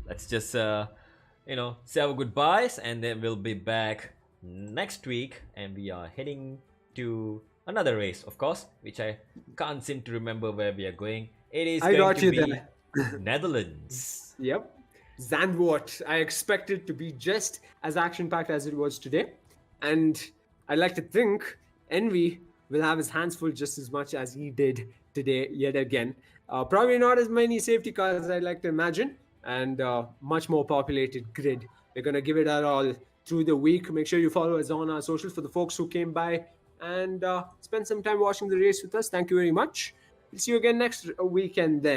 let's just say our goodbyes, and then we'll be back next week, and we are heading to another race, of course, which I can't seem to remember where we are going. It is going to be Netherlands. Yep. Zandvoort. I expect it to be just as action-packed as it was today. And I like to think Envy will have his hands full just as much as he did today yet again. Probably not as many safety cars as I'd like to imagine, and much more populated grid. We're going to give it our all through the week. Make sure you follow us on our socials. For the folks who came by and spend some time watching the race with us, thank you very much. We'll see you again next weekend then.